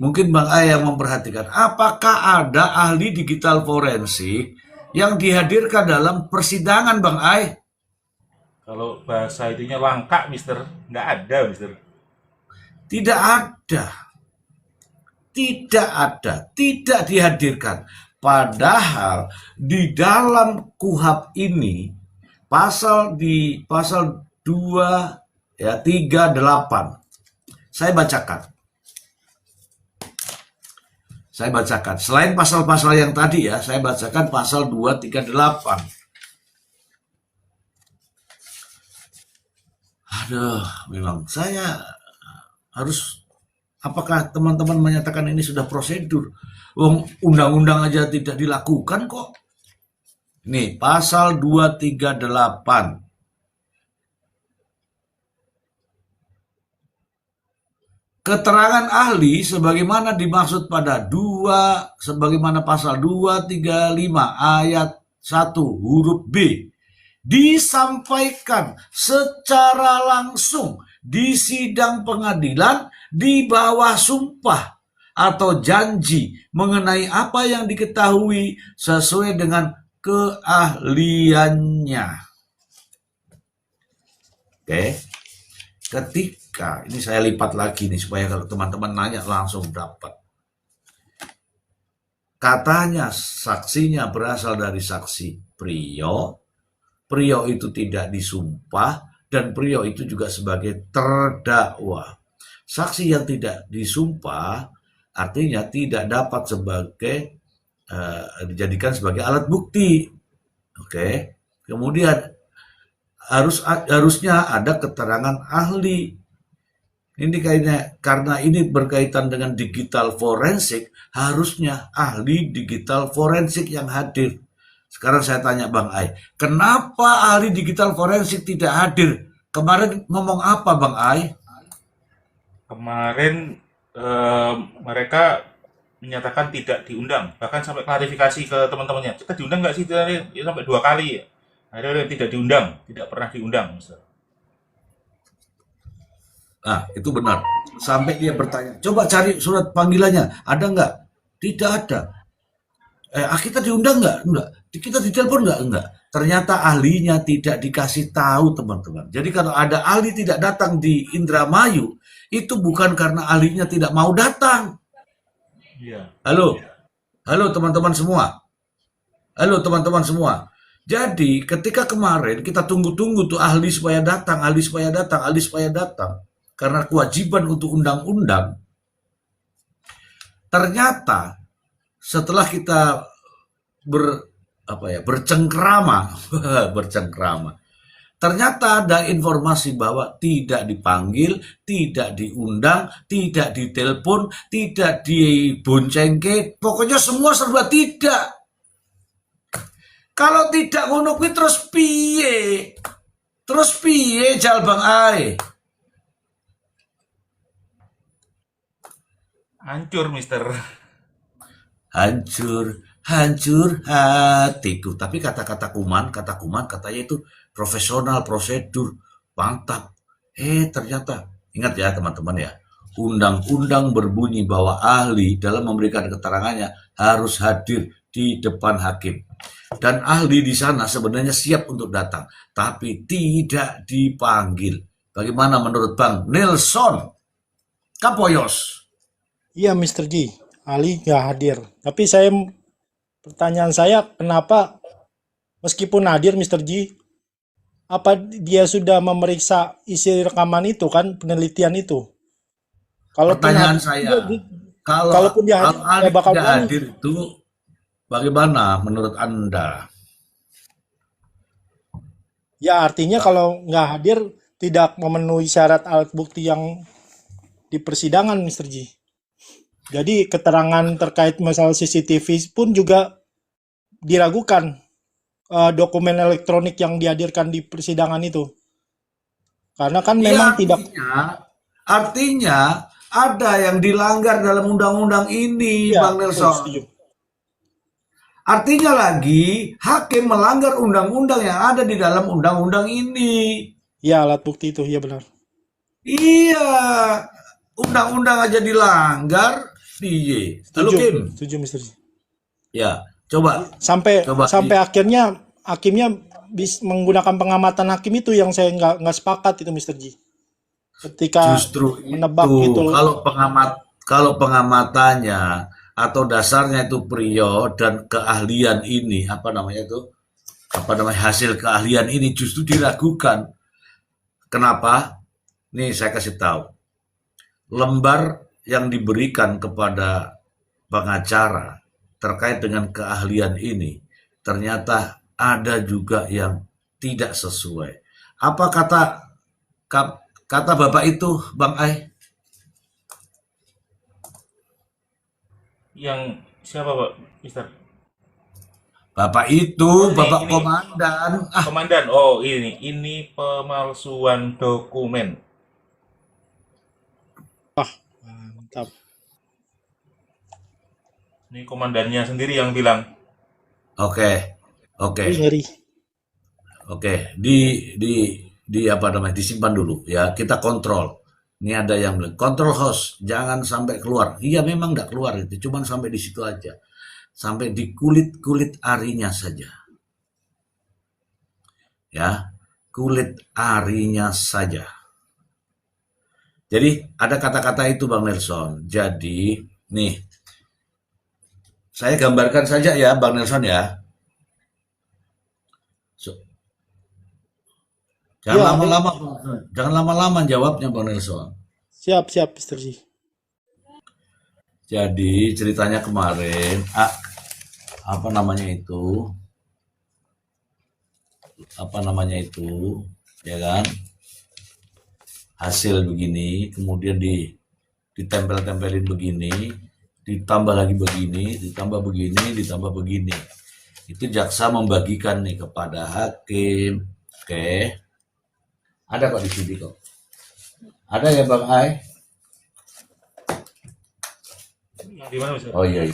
mungkin Bang Ai yang memperhatikan, apakah ada ahli digital forensik yang dihadirkan dalam persidangan Bang Ai? Kalau bahasa itunya langka, Mister. Nggak ada, Mister. Tidak ada. Tidak dihadirkan. Padahal di dalam KUHP ini pasal 2 ya 38. Saya bacakan. Selain pasal-pasal yang tadi ya, saya bacakan pasal 238. Aduh, memang saya harus. Apakah teman-teman menyatakan ini sudah prosedur? Undang-undang aja tidak dilakukan kok. Nih, pasal 238. Keterangan ahli sebagaimana dimaksud pada sebagaimana pasal 235 ayat 1 huruf B disampaikan secara langsung di sidang pengadilan di bawah sumpah atau janji mengenai apa yang diketahui sesuai dengan keahliannya. Oke. Ketika ini saya lipat lagi nih supaya kalau teman-teman nanya langsung dapat. Katanya saksinya berasal dari saksi Priyo. Priyo itu tidak disumpah dan Priyo itu juga sebagai terdakwa. Saksi yang tidak disumpah artinya tidak dapat dijadikan sebagai alat bukti. Oke. Kemudian harusnya ada keterangan ahli. Ini kayaknya karena ini berkaitan dengan digital forensik, harusnya ahli digital forensik yang hadir. Sekarang saya tanya Bang Ai, kenapa ahli digital forensik tidak hadir? Kemarin ngomong apa Bang Ai? Kemarin mereka menyatakan tidak diundang, bahkan sampai klarifikasi ke teman-temannya. Kita diundang nggak sih? Ya, sampai 2 kali ya. Akhirnya tidak diundang, tidak pernah diundang, Mister. Nah, itu benar. sampai dia bertanya, coba cari surat panggilannya, ada nggak? Tidak ada. Kita diundang nggak? Enggak. Kita ditelepon nggak? Enggak. Ternyata ahlinya tidak dikasih tahu, teman-teman. Jadi kalau ada ahli tidak datang di Indramayu, itu bukan karena ahlinya tidak mau datang. Iya. Halo, halo teman-teman semua. Halo teman-teman semua. Jadi ketika kemarin kita tunggu-tunggu tuh ahli supaya datang, ahli supaya datang, ahli supaya datang. Karena kewajiban untuk undang-undang. Ternyata setelah kita bercengkrama, bercengkrama. Ternyata ada informasi bahwa tidak dipanggil, tidak diundang, tidak ditelepon, tidak diboncengke, pokoknya semua serba tidak. Kalau tidak ngono kuwi terus piye? Terus piye jal Bang Ai? Hancur, Mister. Hancur, hancur hatiku. Tapi kata kuman katanya itu profesional, prosedur, mantap. Ternyata, ingat ya teman-teman ya, undang-undang berbunyi bahwa ahli dalam memberikan keterangannya harus hadir di depan hakim. Dan ahli di sana sebenarnya siap untuk datang, tapi tidak dipanggil. Bagaimana menurut Bang Nelson Kapoyos? Iya, Mr. G. Ali nggak hadir. Tapi pertanyaan saya, kenapa meskipun hadir Mr. G, apa dia sudah memeriksa isi rekaman itu kan, penelitian itu? Kalaupun Pertanyaan hadir, saya, kalau kalaupun dia hadir, ahli dia bakal tidak berani. hadir itu bagaimana menurut Anda? Ya, artinya kalau nggak hadir, tidak memenuhi syarat alat bukti yang di persidangan, Mr. G. Jadi keterangan terkait masalah CCTV pun juga diragukan, dokumen elektronik yang dihadirkan di persidangan itu. Karena kan memang tidak. Artinya ada yang dilanggar dalam undang-undang ini, Ya, Bang Nelson. setuju. Artinya lagi hakim melanggar undang-undang yang ada di dalam undang-undang ini. Ya, alat bukti itu, ya benar. Iya, undang-undang aja dilanggar. Iya. Halo Kim. Setuju, Mr. G. Ya, coba. Sampai akhirnya hakimnya menggunakan pengamatan hakim itu yang saya nggak sepakat itu, Mr. G. Ketika Justru menebak itu, gitu. kalau pengamatannya atau dasarnya itu prio dan keahlian ini, hasil keahlian ini justru diragukan. Kenapa? Nih saya kasih tahu. Lembar yang diberikan kepada pengacara terkait dengan keahlian ini ternyata ada juga yang tidak sesuai. Apa kata Bapak itu, Bang Ai? Yang siapa, Pak, Mister? Bapak itu, Bapak Komandan. Komandan. Oh, ini pemalsuan dokumen. Mantap. Ini komandannya sendiri yang bilang. Oke. Ngeri. Oke, disimpan dulu ya. Kita kontrol. Ini ada yang bilang kontrol host, jangan sampai keluar. Iya memang nggak keluar itu, cuman sampai di situ aja, sampai di kulit arinya saja. Ya, kulit arinya saja. Jadi ada kata-kata itu Bang Nelson. Jadi nih, saya gambarkan saja ya Bang Nelson ya. Jangan lama-lama jawabnya Bang Nelson. Siap, Mr. G. Jadi ceritanya kemarin, apa namanya itu, ya kan? Hasil begini, kemudian ditempel-tempelin begini, ditambah lagi begini, ditambah begini, ditambah begini. Itu jaksa membagikan nih kepada hakim. Oke. Ada kok di sini kok. Ada ya Bang Ai? Di mana, Mister? Oh iya.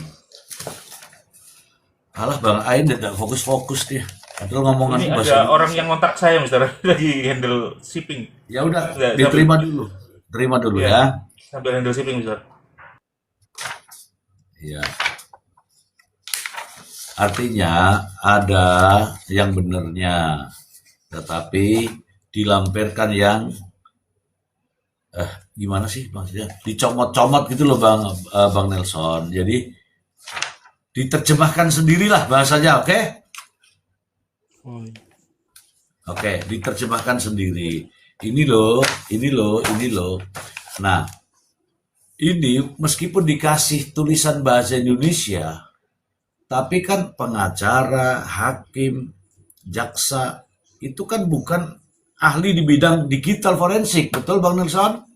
Alah Bang Ai tidak fokus-fokus dia. Padahal ngomongan Ini bahasa ada orang yang kontak saya, Mister, lagi handle shipping. Ya udah, diterima dulu. Terima dulu ya. Sambil handle shipping, Mister. Ya, artinya ada yang benernya, tetapi dilampirkan yang gimana sih maksudnya? Dicomot-comot gitu loh Bang Nelson. Jadi diterjemahkan sendirilah bahasanya, oke? Oh, iya. Oke, diterjemahkan sendiri. Ini loh, ini loh, ini loh. Nah, ini meskipun dikasih tulisan bahasa Indonesia, tapi kan pengacara, hakim, jaksa itu kan bukan ahli di bidang digital forensik, betul Bang Nelson?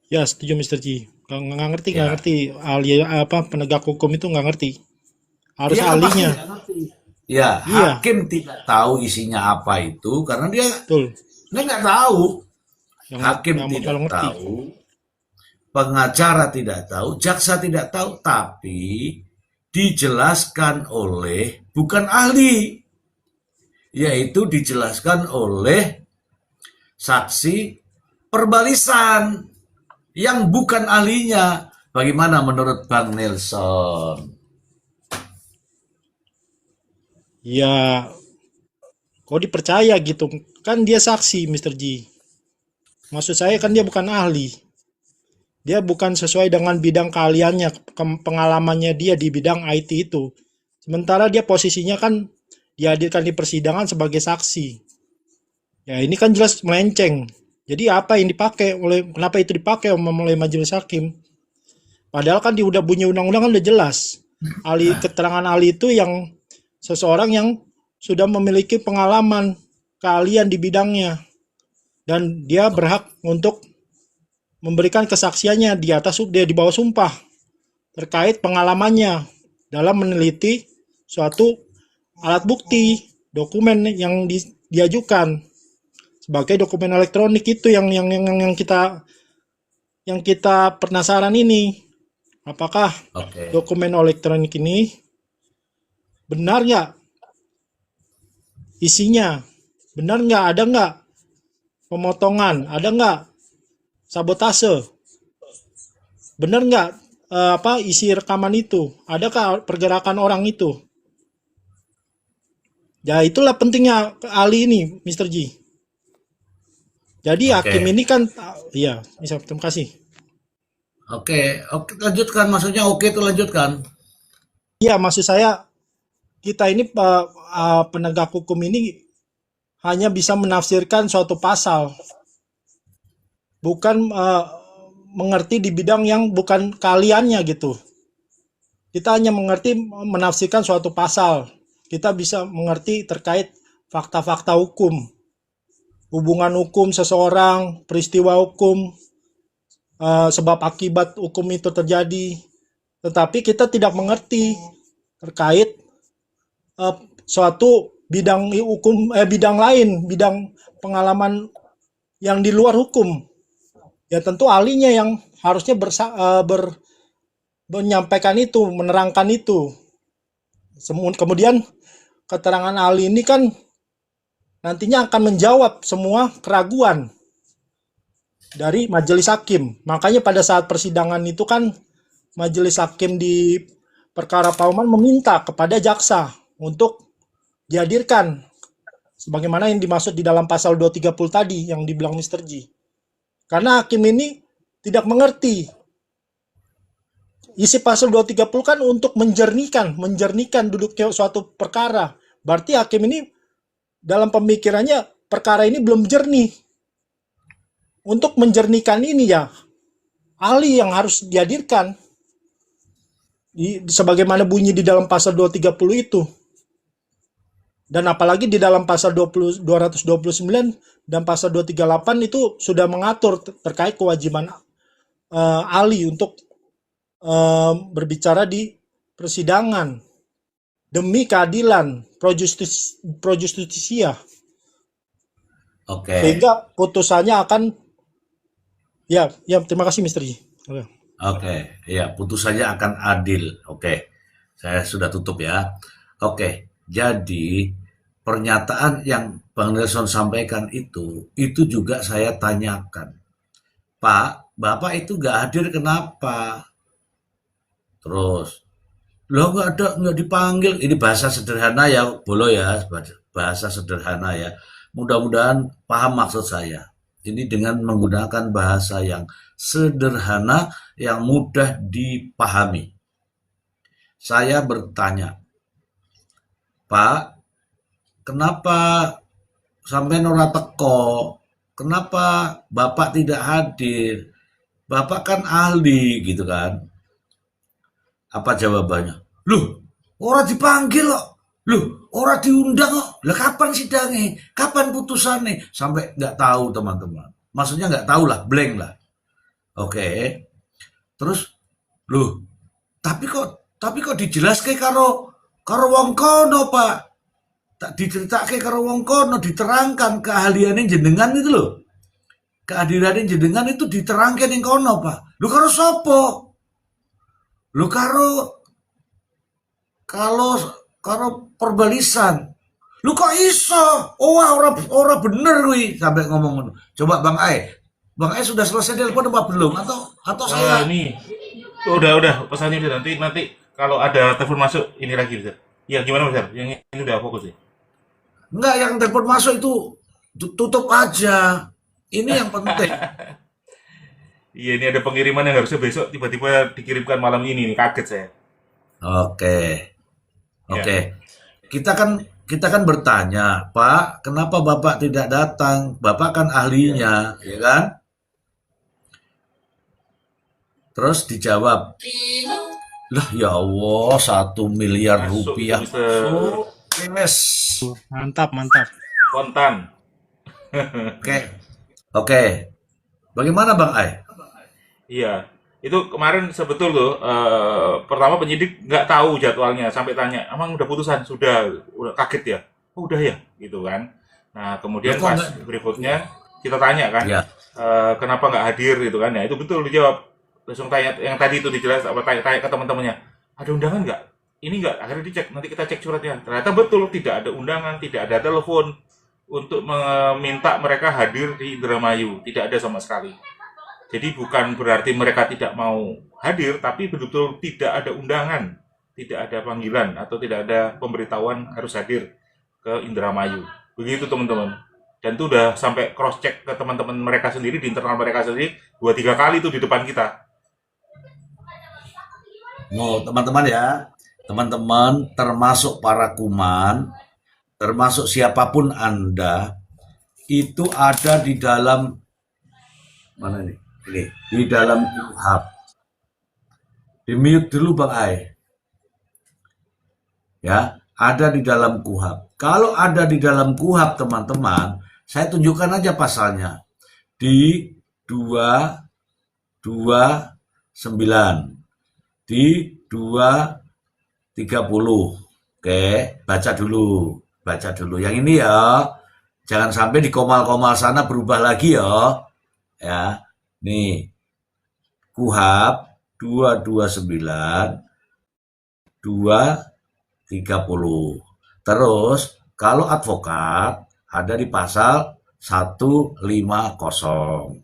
Ya, setuju Mr. Ji. Nggak ngerti, nggak Ya, ngerti. Ahli apa penegak hukum itu nggak ngerti. Harus dia kan pasti ahlinya. nggak ngerti. Ya, Iya, hakim tidak tahu isinya apa itu karena betul. dia nggak tahu. Hakim Yang tidak kalau ngerti. tahu, pengacara tidak tahu, jaksa tidak tahu, tapi dijelaskan oleh bukan ahli, yaitu dijelaskan oleh saksi perbalisan yang bukan ahlinya. Bagaimana menurut Bang Nelson? Ya, kok dipercaya gitu? Kan dia saksi, Mr. Ji. Maksud saya kan dia bukan ahli. Dia bukan sesuai dengan bidang keahliannya, pengalamannya dia di bidang IT itu. Sementara dia posisinya kan dihadirkan di persidangan sebagai saksi. Ya ini kan jelas melenceng. Jadi apa yang dipakai kenapa itu dipakai oleh majelis hakim? Padahal kan di udah bunyi undang-undang kan udah jelas. Keterangan ahli itu yang seseorang yang sudah memiliki pengalaman, keahlian di bidangnya, dan dia berhak untuk memberikan kesaksiannya di bawah sumpah terkait pengalamannya dalam meneliti suatu alat bukti, dokumen yang diajukan sebagai dokumen elektronik itu yang kita penasaran ini. Apakah Oke, dokumen elektronik ini benar nggak isinya? Benar nggak? Ada nggak pemotongan? Ada nggak sabotase? Benar nggak isi rekaman itu? Adakah pergerakan orang itu? Ya itulah pentingnya ahli ini, Mr. Ji. Jadi hakim oke, ini kan, iya, terima kasih. oke, lanjutkan. Maksudnya oke itu lanjutkan. Iya, maksud saya kita ini penegak hukum ini hanya bisa menafsirkan suatu pasal, bukan mengerti di bidang yang bukan keahliannya gitu. Kita hanya mengerti menafsirkan suatu pasal. Kita bisa mengerti terkait fakta-fakta hukum, hubungan hukum seseorang, peristiwa hukum, sebab akibat hukum itu terjadi. Tetapi kita tidak mengerti terkait suatu bidang hukum, bidang lain, bidang pengalaman yang di luar hukum. Ya tentu ahlinya yang harusnya menyampaikan itu, menerangkan itu. Kemudian keterangan ahli ini kan nantinya akan menjawab semua keraguan dari majelis hakim. Makanya pada saat persidangan itu kan majelis hakim di perkara Pauman meminta kepada jaksa untuk dihadirkan sebagaimana yang dimaksud di dalam pasal 230 tadi yang dibilang Mr. Ji. Karena hakim ini tidak mengerti. Isi pasal 230 kan untuk menjernihkan duduknya suatu perkara. Berarti hakim ini dalam pemikirannya perkara ini belum jernih. Untuk menjernihkan ini ya ahli yang harus dihadirkan. Sebagaimana bunyi di dalam pasal 230 itu. Dan apalagi di dalam pasal 229 dan pasal 238 itu sudah mengatur terkait kewajiban ahli untuk berbicara di persidangan demi keadilan pro justisia. Oke, Sehingga putusannya akan ya terima kasih Mr. Ji. oke, ya putusannya akan adil. Oke, saya sudah tutup ya. Oke, jadi pernyataan yang Bang Nelson sampaikan itu juga saya tanyakan. Pak, Bapak itu nggak hadir kenapa? Terus, lo nggak dipanggil. Ini bahasa sederhana ya, Bolo ya, bahasa sederhana ya. Mudah-mudahan paham maksud saya. Ini dengan menggunakan bahasa yang sederhana, yang mudah dipahami. Saya bertanya, Pak, kenapa sampai ora teko? Kenapa Bapak tidak hadir? Bapak kan ahli gitu kan. Apa jawabannya? Loh, ora dipanggil kok. Loh, ora diundang kok. Lah kapan sidangnya? Kapan putusannya? Sampai nggak tahu teman-teman. Maksudnya nggak tahu lah, blank lah. Oke. Terus, loh, tapi kok dijelaskan karo wong kono, Pak. Tak diceritake karo wong kono, diterangkan keahliannya jenengan itu loh. Kehadirannya jenengan itu diterangkan yang kono, Pak. Lu karo sopo? Lu kalau perbalisan. Lu kok iso? Oh, ora bener kuwi sampai ngomong ngono. Coba Bang Ai. Bang Ai sudah selesai telepon apa belum? Atau saya Ini udah pesannya udah nanti kalau ada telepon masuk ini lagi bisa. Ya gimana Mas? Yang ini udah fokus sih. enggak, yang telepon masuk itu tutup aja. Ini yang penting. Iya ini ada pengiriman yang harusnya besok tiba-tiba dikirimkan malam ini nih kaget saya. Oke. Ya. Oke. Kita kan bertanya, Pak, kenapa Bapak tidak datang? Bapak kan ahlinya, ya kan? Terus dijawab, lah ya Allah, 1 miliar Masuk rupiah. Mister Oke, Mas. Mantap, mantap. Kontan. Oke. Oke. Bagaimana Bang Ai? Iya, itu kemarin sebetul tuh. Pertama penyidik nggak tahu jadwalnya sampai tanya, emang udah putusan? Udah kaget ya? Oh, udah ya, gitu kan. Nah kemudian Lah kok pas enggak? berikutnya kita tanya kan, Ya. kenapa nggak hadir gitu kan? Ya itu betul dijawab. Langsung tanya yang tadi itu dijelas apa tanya ke teman-temannya, ada undangan nggak? Ini nggak? Akhirnya dicek, nanti kita cek suratnya. Ternyata betul tidak ada undangan, tidak ada telepon untuk meminta mereka hadir di Indramayu, tidak ada sama sekali. Jadi bukan berarti mereka tidak mau hadir, tapi betul-betul tidak ada undangan, tidak ada panggilan atau tidak ada pemberitahuan harus hadir ke Indramayu. Begitu teman-teman. Dan itu udah sampai cross check ke teman-teman mereka sendiri di internal mereka sendiri 2-3 kali itu di depan kita. No, teman-teman ya. Teman-teman termasuk para kuman, termasuk siapapun Anda, itu ada di dalam mana nih? Ini di dalam KUHP. Di mute dulu Bang Ai. Ya, ada di dalam KUHP. Kalau ada di dalam KUHP teman-teman, saya tunjukkan aja pasalnya. Di 229. Di 230. Oke, baca dulu. Baca dulu. Yang ini ya. Jangan sampai di komal-komal sana berubah lagi ya. Ya. Nih. KUHP 229 230. Terus kalau advokat ada di pasal 150.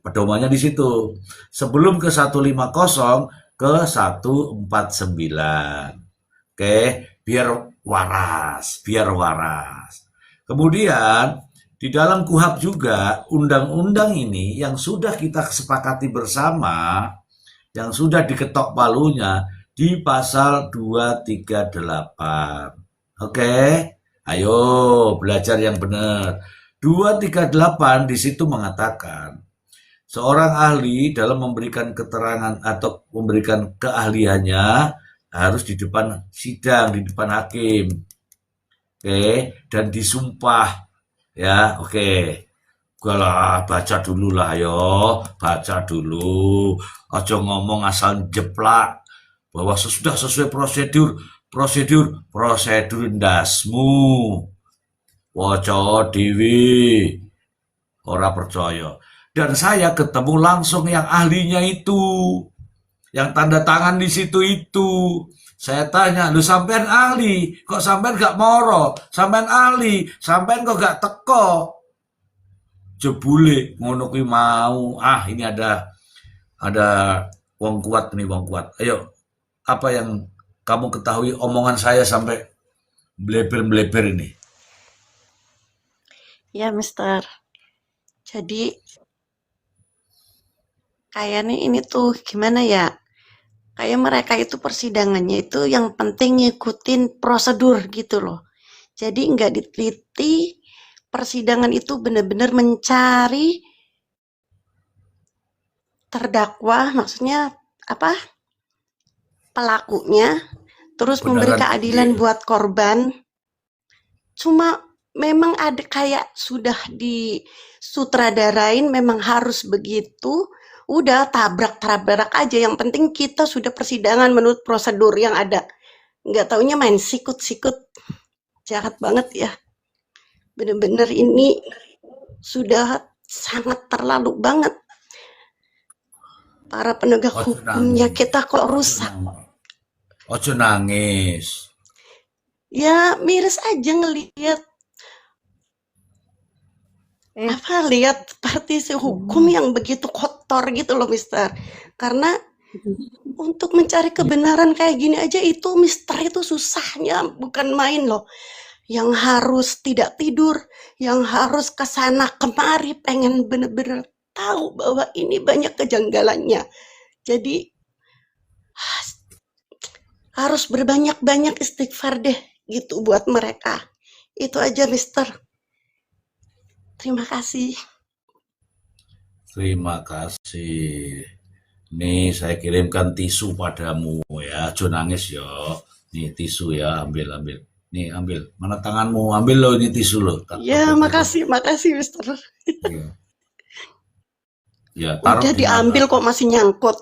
Pedomannya di situ. Sebelum ke 150 ke 149. Oke, biar waras, Kemudian di dalam KUHP juga undang-undang ini yang sudah kita sepakati bersama, yang sudah diketok palunya di pasal 238. Oke, ayo belajar yang benar. 238 di situ mengatakan seorang ahli dalam memberikan keterangan atau memberikan keahliannya harus di depan sidang, di depan hakim. Oke, dan disumpah. Ya, oke. Galah, baca dulu lah yo, baca dulu. Ojo ngomong asal jeplak bahwa sudah sesuai prosedur ndasmu. Waca dewi, ora percaya. Dan saya ketemu langsung yang ahlinya itu, yang tanda tangan di situ itu. Saya tanya, lu sampean ahli, kok sampean gak moro? Sampean ahli, sampean kok gak teko? Jebule ngono kuwi mau. Ini ada Ada wong kuat nih, wong kuat. Ayo, apa yang kamu ketahui omongan saya sampai bleber-bleber ini? Ya, Mister. Jadi kayaknya ini tuh gimana ya? Kayak mereka itu persidangannya itu yang penting ngikutin prosedur gitu loh. Jadi nggak diteliti, persidangan itu benar-benar mencari terdakwa, maksudnya apa? Pelakunya, terus memberi Kebenaran, keadilan iya. buat korban. Cuma memang ada kayak sudah disutradarain memang harus begitu. Udah tabrak-tabrak aja. Yang penting kita sudah persidangan menurut prosedur yang ada. Nggak taunya main sikut-sikut. Jahat banget ya. Bener-bener ini sudah sangat terlalu banget. Para penegak Ojo hukumnya nangis, kita kok ojo rusak. nangis, ojo nangis. Ya miris aja ngelihat lihat partisi hukum yang begitu kotor gitu loh, Mister. Karena untuk mencari kebenaran kayak gini aja itu Mister itu susahnya bukan main loh. Yang harus tidak tidur, yang harus kesana kemari pengen bener-bener tahu bahwa ini banyak kejanggalannya. Jadi harus berbanyak-banyak istighfar deh gitu buat mereka. Itu aja, Mister. Terima kasih. Terima kasih. Nih saya kirimkan tisu padamu ya, ojo nangis yo. Nih tisu ya, ambil ambil. Nih ambil. Mana tanganmu? Ambil lo ini tisu lo. Ya, makasih, Mister. Iya. Ya, taruh Udah di mata. diambil kok masih nyangkut.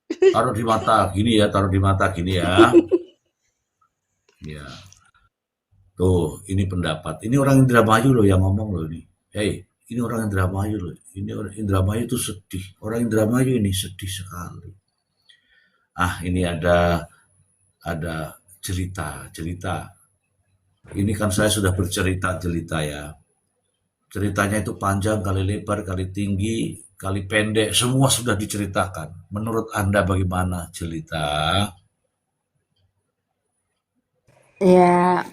Taruh di mata gini ya, taruh di mata gini ya. Ya. Tuh, ini pendapat. Ini orang Indramayu loh yang ngomong loh ini. Hei, ini orang Indramayu loh. Ini orang Indramayu itu sedih. Orang Indramayu ini sedih sekali. Ah, ini ada cerita. Ini kan saya sudah bercerita-cerita ya. Ceritanya itu panjang, kali lebar, kali tinggi, kali pendek, semua sudah diceritakan. Menurut Anda bagaimana cerita? Ya,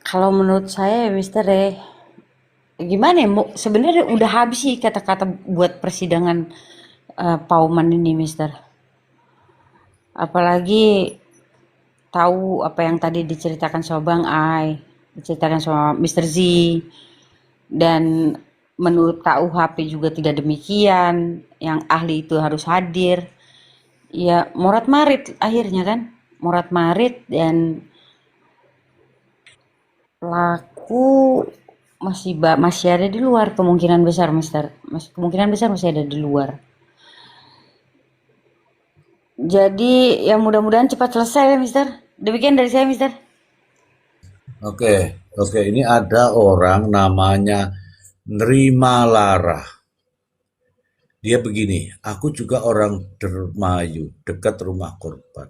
kalau menurut saya ya Mister gimana ya, sebenarnya udah habis sih kata-kata buat persidangan Pauman ini Mister. Apalagi tahu apa yang tadi diceritakan sama Bang Ai, diceritakan sama Mister Z, dan menurut KUHP juga tidak demikian, yang ahli itu harus hadir. Ya, morat marit akhirnya kan, morat marit dan pelaku masih ada di luar kemungkinan besar, Mister. Kemungkinan besar masih ada di luar. Jadi ya mudah-mudahan cepat selesai ya, Mister. Demikian dari saya, Mister. Oke, ini ada orang namanya Nerima Lara. Dia begini, aku juga orang Dermayu, dekat rumah korban.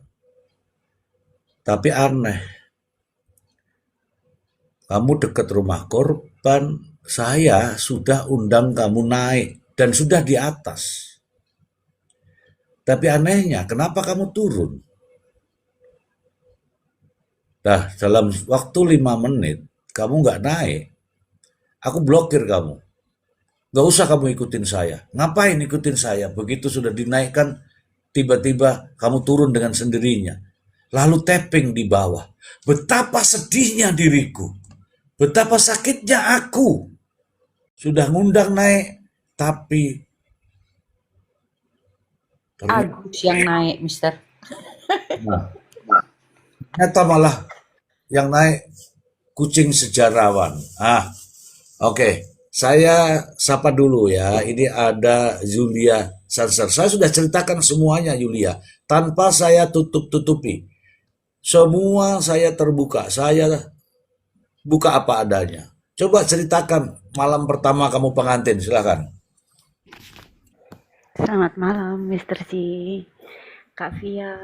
Tapi aneh, kamu dekat rumah korban, saya sudah undang kamu naik dan sudah di atas. Tapi anehnya, kenapa kamu turun? Nah, dalam waktu 5 menit, kamu nggak naik, aku blokir kamu. Nggak usah kamu ikutin saya. Ngapain ikutin saya? Begitu sudah dinaikkan, tiba-tiba kamu turun dengan sendirinya. Lalu tapping di bawah. Betapa sedihnya diriku. Betapa sakitnya aku. Sudah ngundang naik, tapi Agus yang naik, Mister. nah, ternyata malah yang naik kucing sejarawan. Oke. Saya sapa dulu ya. Ini ada Julia Sanser. Saya sudah ceritakan semuanya, Julia, tanpa saya tutup-tutupi. Semua saya terbuka. Saya buka apa adanya. Coba ceritakan malam pertama kamu pengantin, silakan. Selamat malam, Mister C, Kak Via,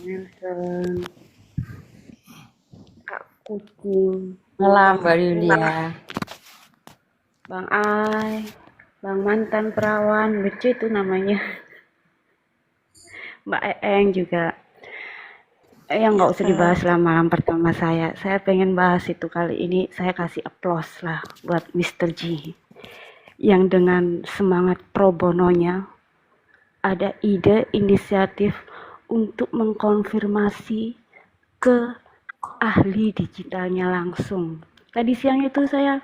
Nelson, Kak Kucing. Malam, Mbak Yulia. Bang Ai, Bang mantan perawan, lucu itu namanya. Mbak Eeng juga. Ya nggak usah dibahas lah malam pertama saya. Saya pengen bahas itu kali ini. Saya kasih aplaus lah buat Mr. G yang dengan semangat pro bononya ada ide inisiatif untuk mengkonfirmasi ke ahli digitalnya langsung. Tadi siang itu saya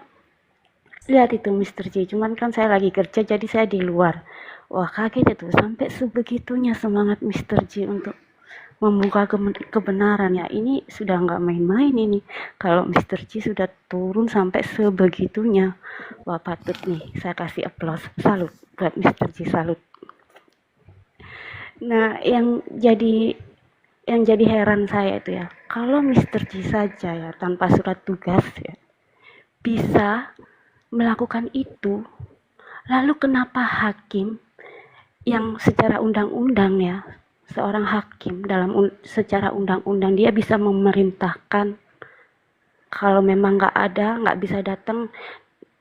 lihat itu Mr. J, cuman kan saya lagi kerja jadi saya di luar. Wah kaget itu sampai sebegitunya semangat Mr. J untuk membuka kebenaran ya. Ini sudah nggak main-main ini. Kalau Mr. J sudah turun sampai sebegitunya, wah patut nih saya kasih aplaus, salut buat Mr. J, salut. Nah yang jadi heran saya itu ya, kalau Mr. J saja ya tanpa surat tugas ya bisa melakukan itu, lalu kenapa hakim yang secara undang-undang ya, seorang hakim secara undang-undang dia bisa memerintahkan kalau memang nggak bisa datang,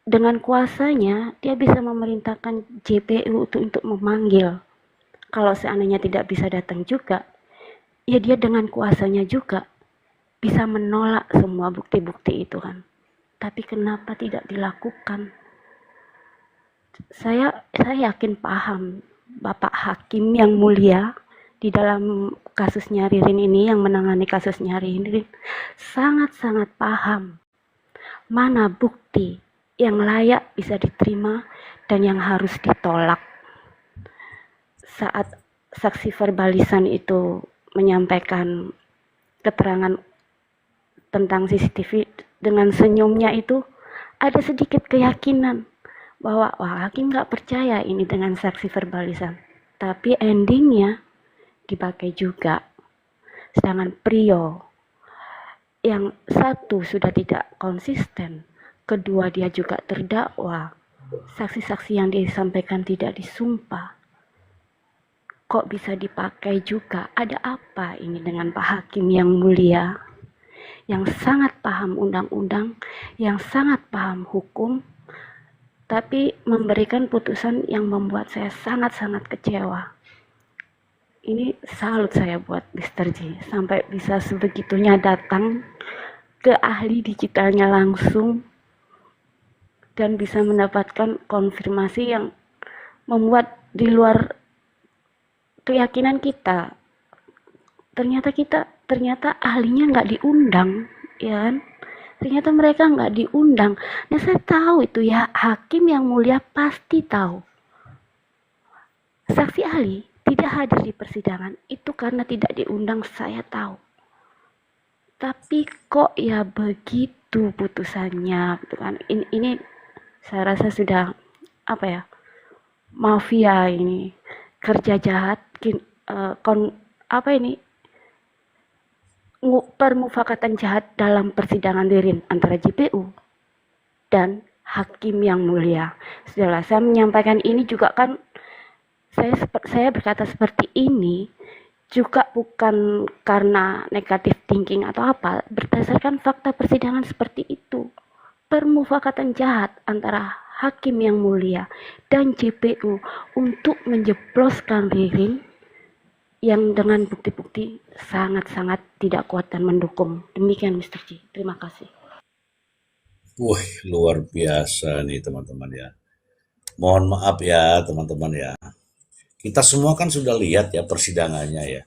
dengan kuasanya dia bisa memerintahkan JPU untuk memanggil. Kalau seandainya tidak bisa datang juga, ya dia dengan kuasanya juga bisa menolak semua bukti-bukti itu kan. Tapi kenapa tidak dilakukan? Saya yakin paham Bapak Hakim yang mulia di dalam kasusnya Ririn ini, yang menangani kasusnya Ririn, sangat-sangat paham mana bukti yang layak bisa diterima dan yang harus ditolak. Saat saksi verbalisan itu menyampaikan keterangan tentang CCTV dengan senyumnya itu, ada sedikit keyakinan bahwa wah hakim nggak percaya ini dengan saksi verbalisan. Tapi endingnya dipakai juga. Sedangkan Prio yang satu sudah tidak konsisten, kedua dia juga terdakwa, saksi-saksi yang disampaikan tidak disumpah, kok bisa dipakai juga? Ada apa ini dengan Pak Hakim yang mulia, yang sangat paham undang-undang, yang sangat paham hukum, tapi memberikan putusan yang membuat saya sangat-sangat kecewa. Ini salut saya buat Mr. J, sampai bisa sebegitunya datang ke ahli digitalnya langsung dan bisa mendapatkan konfirmasi yang membuat di luar keyakinan kita. Ternyata ahlinya nggak diundang, ya kan? Ternyata mereka nggak diundang. Nah saya tahu itu ya, hakim yang mulia pasti tahu. Saksi ahli tidak hadir di persidangan itu karena tidak diundang, saya tahu. Tapi kok ya begitu putusannya, gitu kan? Ini saya rasa sudah apa ya? Mafia ini, kerja jahat, permufakatan jahat dalam persidangan Ririn antara JPU dan hakim yang mulia. Sudahlah, saya menyampaikan ini juga kan, saya berkata seperti ini juga bukan karena negatif thinking atau apa, berdasarkan fakta persidangan seperti itu. Permufakatan jahat antara hakim yang mulia dan JPU untuk menjebloskan Ririn yang dengan bukti-bukti sangat-sangat tidak kuat dan mendukung. Demikian Mr. J. Terima kasih. Wih, luar biasa nih teman-teman ya. Mohon maaf ya teman-teman ya. Kita semua kan sudah lihat ya persidangannya ya.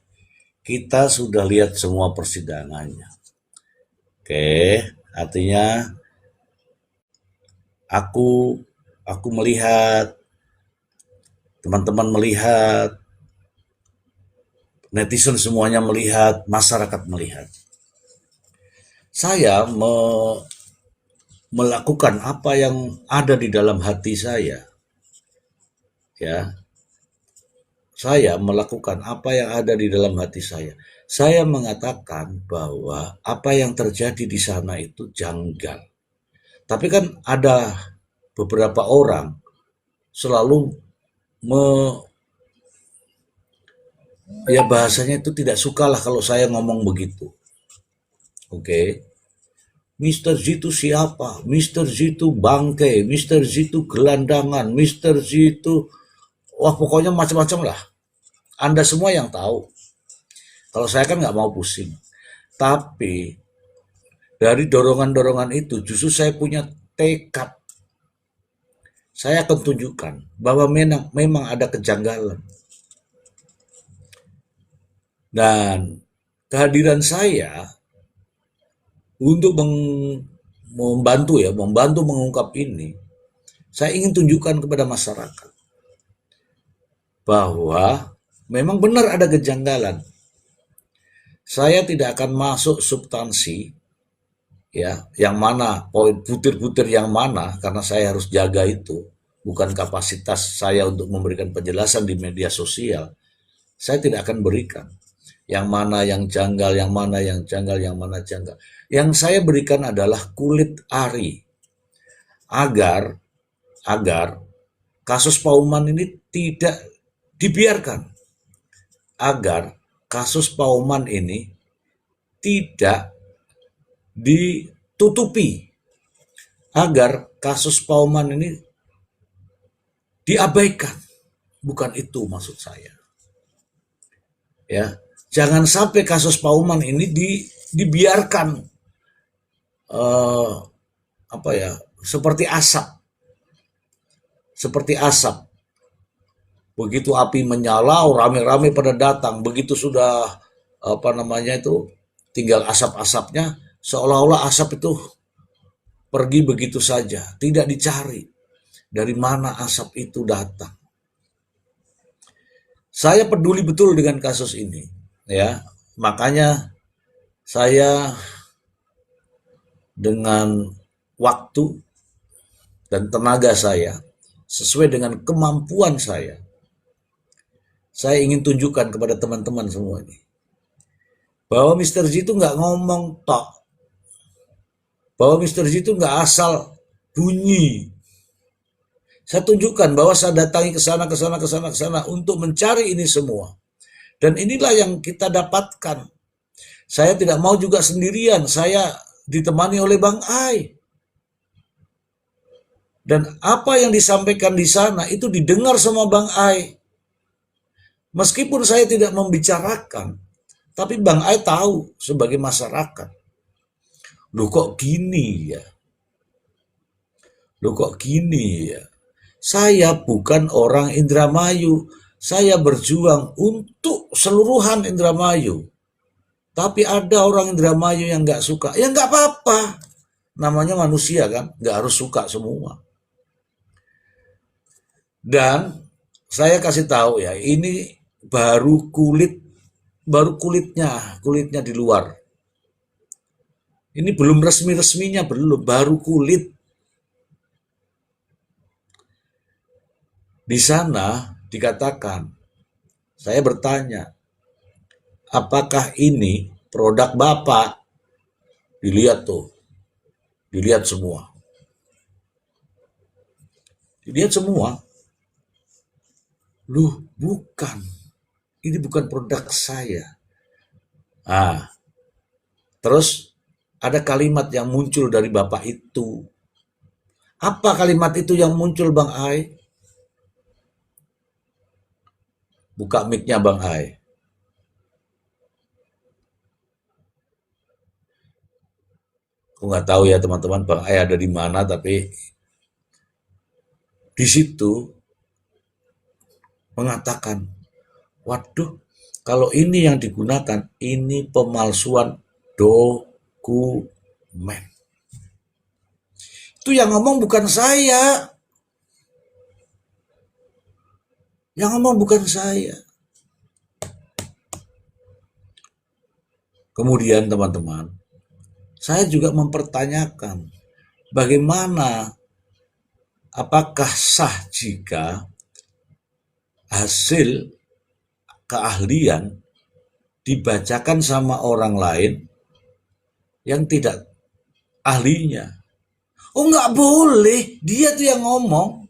Kita sudah lihat semua persidangannya. Oke, artinya aku melihat, teman-teman melihat, netizen semuanya melihat, masyarakat melihat. Saya melakukan apa yang ada di dalam hati saya. Ya. Saya melakukan apa yang ada di dalam hati saya. Saya mengatakan bahwa apa yang terjadi di sana itu janggal. Tapi kan ada beberapa orang selalu ya bahasanya itu tidak sukalah kalau saya ngomong begitu. Oke. Mr. Z itu siapa? Mr. Z itu bangke, Mr. Z itu gelandangan, Mr. Z itu wah pokoknya macam-macam lah. Anda semua yang tahu. Kalau saya kan nggak mau pusing. Tapi dari dorongan-dorongan itu justru saya punya tekad. Saya akan tunjukkan bahwa memang ada kejanggalan. Dan kehadiran saya untuk membantu mengungkap ini, saya ingin tunjukkan kepada masyarakat bahwa memang benar ada kejanggalan. Saya tidak akan masuk substansi, ya, yang mana poin butir-butir yang mana, karena saya harus jaga itu, bukan kapasitas saya untuk memberikan penjelasan di media sosial. Saya tidak akan berikan yang mana yang janggal, yang mana yang janggal, yang mana janggal. Yang saya berikan adalah kulit ari agar kasus Pauman ini tidak dibiarkan, agar kasus Pauman ini tidak ditutupi, agar kasus Pauman ini diabaikan. Bukan itu maksud saya. Ya, jangan sampai kasus Pauman ini dibiarkan seperti asap. Begitu api menyala, rame-rame pada datang. Begitu sudah tinggal asap-asapnya, seolah-olah asap itu pergi begitu saja, tidak dicari dari mana asap itu datang. Saya peduli betul dengan kasus ini, ya. Makanya saya dengan waktu dan tenaga saya, sesuai dengan kemampuan saya ingin tunjukkan kepada teman-teman semua ini bahwa Mr. Z itu nggak ngomong tok, bahwa Mr. Z itu nggak asal bunyi. Saya tunjukkan bahwa saya datangi ke sana untuk mencari ini semua. Dan inilah yang kita dapatkan. Saya tidak mau juga sendirian, saya ditemani oleh Bang Ai. Dan apa yang disampaikan di sana itu didengar sama Bang Ai. Meskipun saya tidak membicarakan, tapi Bang Ai tahu sebagai masyarakat. Loh kok gini ya? Loh kok gini ya? Saya bukan orang Indramayu. Saya berjuang untuk seluruhan Indramayu. Tapi ada orang Indramayu yang nggak suka. Ya nggak apa-apa. Namanya manusia kan, nggak harus suka semua. Dan saya kasih tahu ya, ini baru kulitnya di luar. Ini belum resmi-resminya, belum, baru kulit. Di sana dikatakan, saya bertanya, apakah ini produk Bapak? Dilihat tuh, dilihat semua. Dilihat semua. Loh, bukan. Ini bukan produk saya. Ah, terus ada kalimat yang muncul dari Bapak itu. Apa kalimat itu yang muncul, Bang Ai? Buka mic-nya Bang Ai. Aku nggak tahu ya teman-teman Bang Ai ada di mana, tapi di situ mengatakan, waduh, kalau ini yang digunakan, ini pemalsuan dokumen. Itu yang ngomong bukan saya. Yang ngomong bukan saya. Kemudian teman-teman, saya juga mempertanyakan bagaimana, apakah sah jika hasil keahlian dibacakan sama orang lain yang tidak ahlinya. Oh nggak boleh, dia tuh yang ngomong.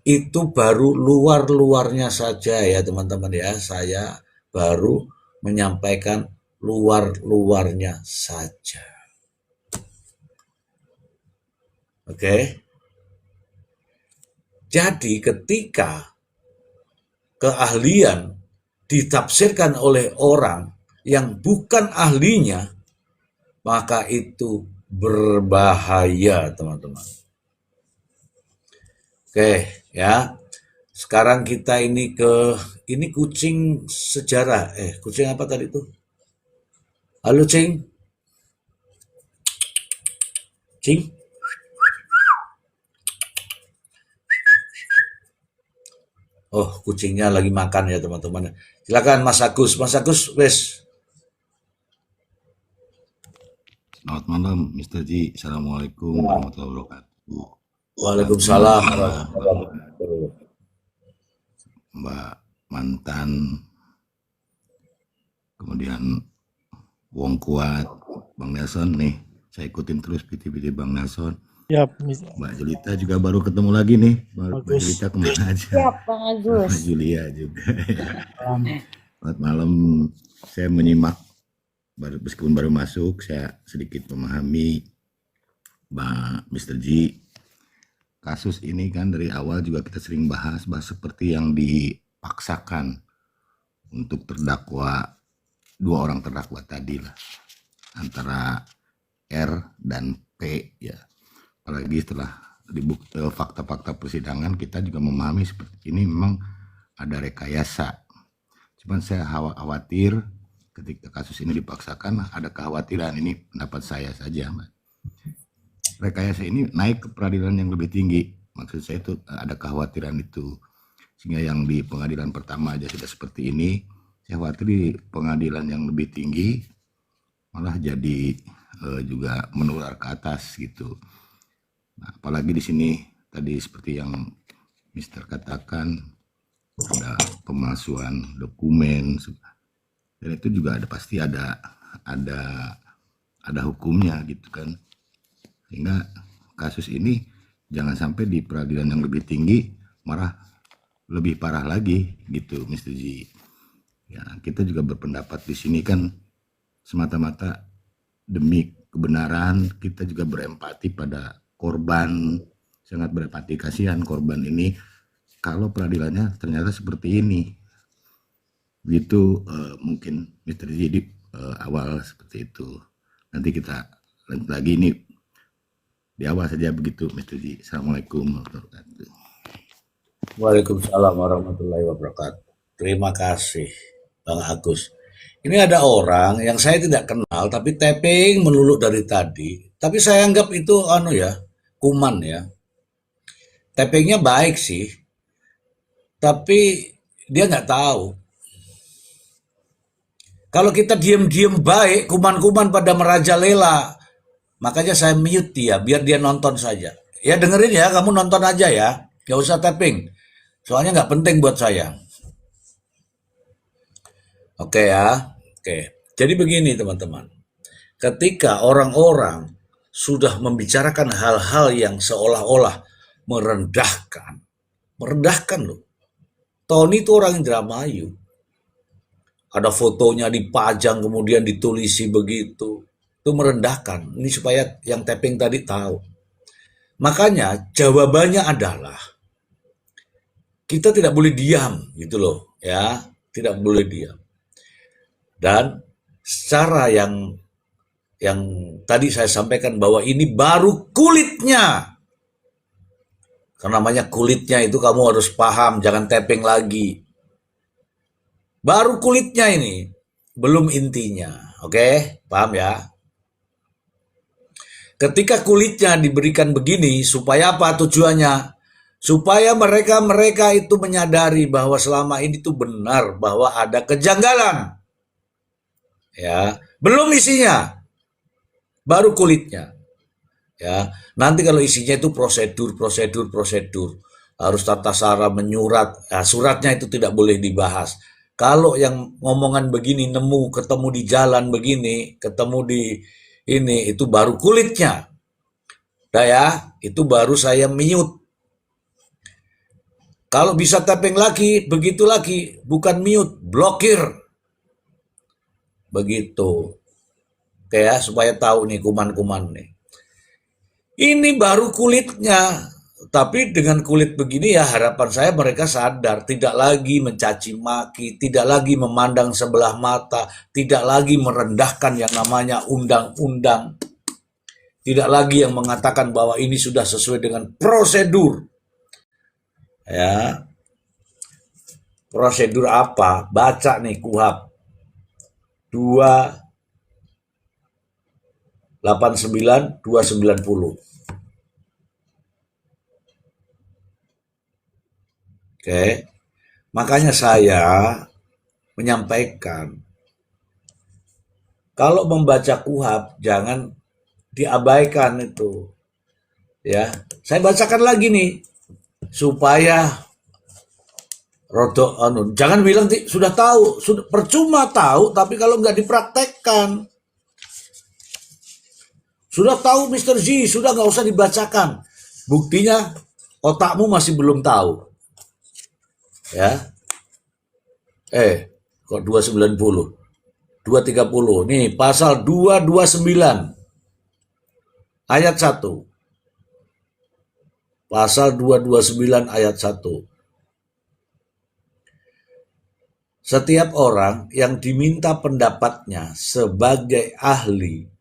Itu baru luar-luarnya saja ya teman-teman ya, saya baru menyampaikan luar-luarnya saja. Oke. Jadi ketika keahlian ditafsirkan oleh orang yang bukan ahlinya, maka itu berbahaya, teman-teman. Oke, ya. Sekarang kita ini kucing sejarah. Kucing apa tadi itu? Halo, Cing. Cing. Oh, kucingnya lagi makan ya, teman-teman. Silakan Mas Agus. Mas Agus, wes. Selamat malam, Mr. Ji. Assalamualaikum warahmatullahi wabarakatuh. Waalaikumsalam Mbak, warahmatullahi wabarakatuh. Mbak Mantan, kemudian Wong Kuat, Bang Nelson nih. Saya ikutin terus PT Bang Nelson. Ya, Mbak Julita juga baru ketemu lagi nih. Mbak bagus. Julita kemana aja? Siap, Bang Agus. Mbak Julia juga. Selamat malam. Saya menyimak, meskipun baru masuk, saya sedikit memahami Mr. Ji. Kasus ini kan dari awal juga kita sering bahas seperti yang dipaksakan untuk terdakwa, dua orang terdakwa tadi lah, antara R dan P ya. Apalagi setelah fakta-fakta persidangan kita juga memahami seperti ini memang ada rekayasa. Cuman saya khawatir ketika kasus ini dipaksakan, ada kekhawatiran, ini pendapat saya saja, Mbak. Rekayasa ini naik ke peradilan yang lebih tinggi. Maksud saya itu ada kekhawatiran itu. Sehingga yang di pengadilan pertama aja sudah seperti ini, saya khawatir di pengadilan yang lebih tinggi malah jadi juga menular ke atas gitu. Nah, apalagi di sini tadi seperti yang Mister katakan ada pemalsuan dokumen, dan itu juga pasti ada hukumnya gitu kan. Sehingga kasus ini jangan sampai di peradilan yang lebih tinggi malah lebih parah lagi gitu, Mr. Ji. Ya, kita juga berpendapat di sini kan semata-mata demi kebenaran, kita juga berempati pada korban, sangat berempati, kasihan korban ini kalau peradilannya ternyata seperti ini. Gitu mungkin Mr. Ji awal seperti itu. Nanti kita lanjut lagi ini. Di awal saja begitu, Mr. Ji. Assalamualaikum warahmatullahi wabarakatuh. Waalaikumsalam warahmatullahi wabarakatuh. Terima kasih, Bang Agus. Ini ada orang yang saya tidak kenal, tapi tapping melulu dari tadi. Tapi saya anggap itu kuman ya. Tappingnya baik sih, tapi dia nggak tahu. Kalau kita diam-diam baik, kuman-kuman pada merajalela. Makanya saya mute dia, biar dia nonton saja. Ya dengerin ya, kamu nonton aja ya. Gak usah tapping. Soalnya nggak penting buat saya. Oke ya. Oke. Jadi begini teman-teman. Ketika orang-orang sudah membicarakan hal-hal yang seolah-olah merendahkan loh. Tony itu orang Indramayu. Ada fotonya dipajang kemudian ditulisi begitu. Itu merendahkan. Ini supaya yang tapping tadi tahu. Makanya jawabannya adalah kita tidak boleh diam gitu loh ya, tidak boleh diam. Dan secara yang tadi saya sampaikan bahwa ini baru kulitnya. Karena namanya kulitnya itu kamu harus paham, jangan tapping lagi. Baru kulitnya ini, belum intinya. Oke, paham ya? Ketika kulitnya diberikan begini, supaya apa tujuannya? Supaya mereka itu menyadari bahwa selama ini itu benar, bahwa ada kejanggalan. Ya, belum isinya, baru kulitnya. Ya, nanti kalau isinya itu prosedur, harus tata cara menyurat, suratnya itu tidak boleh dibahas. Kalau yang ngomongan begini ketemu di jalan begini, ketemu di ini, itu baru kulitnya. Udah ya, itu baru saya mute. Kalau bisa tapping lagi, begitu lagi, bukan mute, blokir. Begitu. Oke ya, supaya tahu nih kuman-kuman nih. Ini baru kulitnya. Tapi dengan kulit begini ya harapan saya mereka sadar, tidak lagi mencaci maki, tidak lagi memandang sebelah mata, tidak lagi merendahkan yang namanya undang-undang, tidak lagi yang mengatakan bahwa ini sudah sesuai dengan prosedur. Ya, prosedur apa? Baca nih KUHP 289 290. Oke. Makanya saya menyampaikan kalau membaca KUHP jangan diabaikan itu. Ya, saya bacakan lagi nih supaya jangan bilang sudah tahu, sudah percuma tahu tapi kalau nggak dipraktekkan. Sudah tahu Mr. Z, sudah nggak usah dibacakan. Buktinya otakmu masih belum tahu. Ya. Kok 290? 230. Nih, pasal 229 ayat 1. Pasal 229 ayat 1. Setiap orang yang diminta pendapatnya sebagai ahli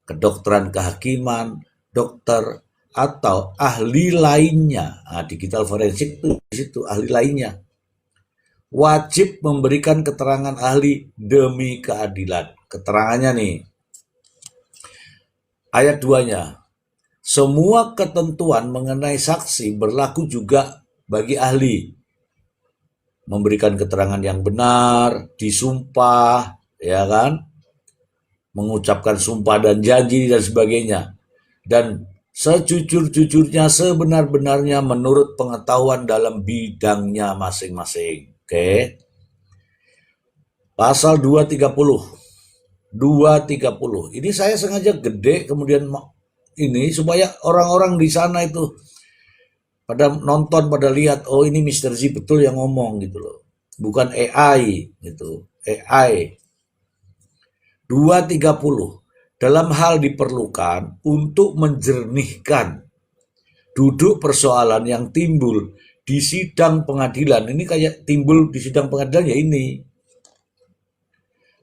kedokteran kehakiman, dokter, atau ahli lainnya, digital forensik itu di situ ahli lainnya, wajib memberikan keterangan ahli demi keadilan. Keterangannya nih, ayat 2-nya, semua ketentuan mengenai saksi berlaku juga bagi ahli. Memberikan keterangan yang benar, disumpah, ya kan? Mengucapkan sumpah dan janji dan sebagainya. Dan sejujur-jujurnya, sebenar-benarnya menurut pengetahuan dalam bidangnya masing-masing. Oke. Pasal 230. 230. Ini saya sengaja gede kemudian ini supaya orang-orang di sana itu pada nonton, pada lihat, oh ini Mr. Z betul yang ngomong gitu loh. Bukan AI gitu. AI. 230. Dalam hal diperlukan untuk menjernihkan duduk persoalan yang timbul di sidang pengadilan. Ini kayak timbul di sidang pengadilan ya ini.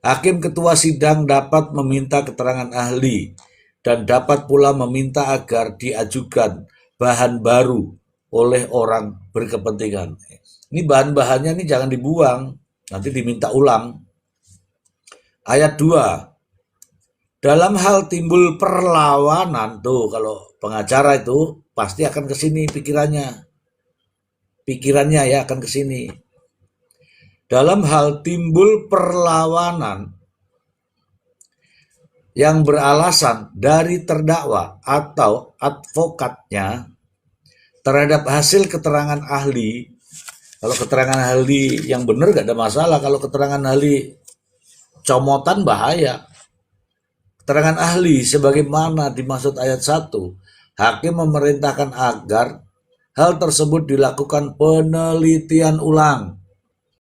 Hakim ketua sidang dapat meminta keterangan ahli dan dapat pula meminta agar diajukan bahan baru oleh orang berkepentingan. Ini bahan-bahannya ini jangan dibuang, nanti diminta ulang. Ayat 2. Dalam hal timbul perlawanan, tuh kalau pengacara itu pasti akan ke sini pikirannya. Pikirannya ya akan ke sini. Dalam hal timbul perlawanan yang beralasan dari terdakwa atau advokatnya terhadap hasil keterangan ahli. Kalau keterangan ahli yang benar gak ada masalah. Kalau keterangan ahli comotan bahaya. Keterangan ahli sebagaimana dimaksud ayat 1, hakim memerintahkan agar hal tersebut dilakukan penelitian ulang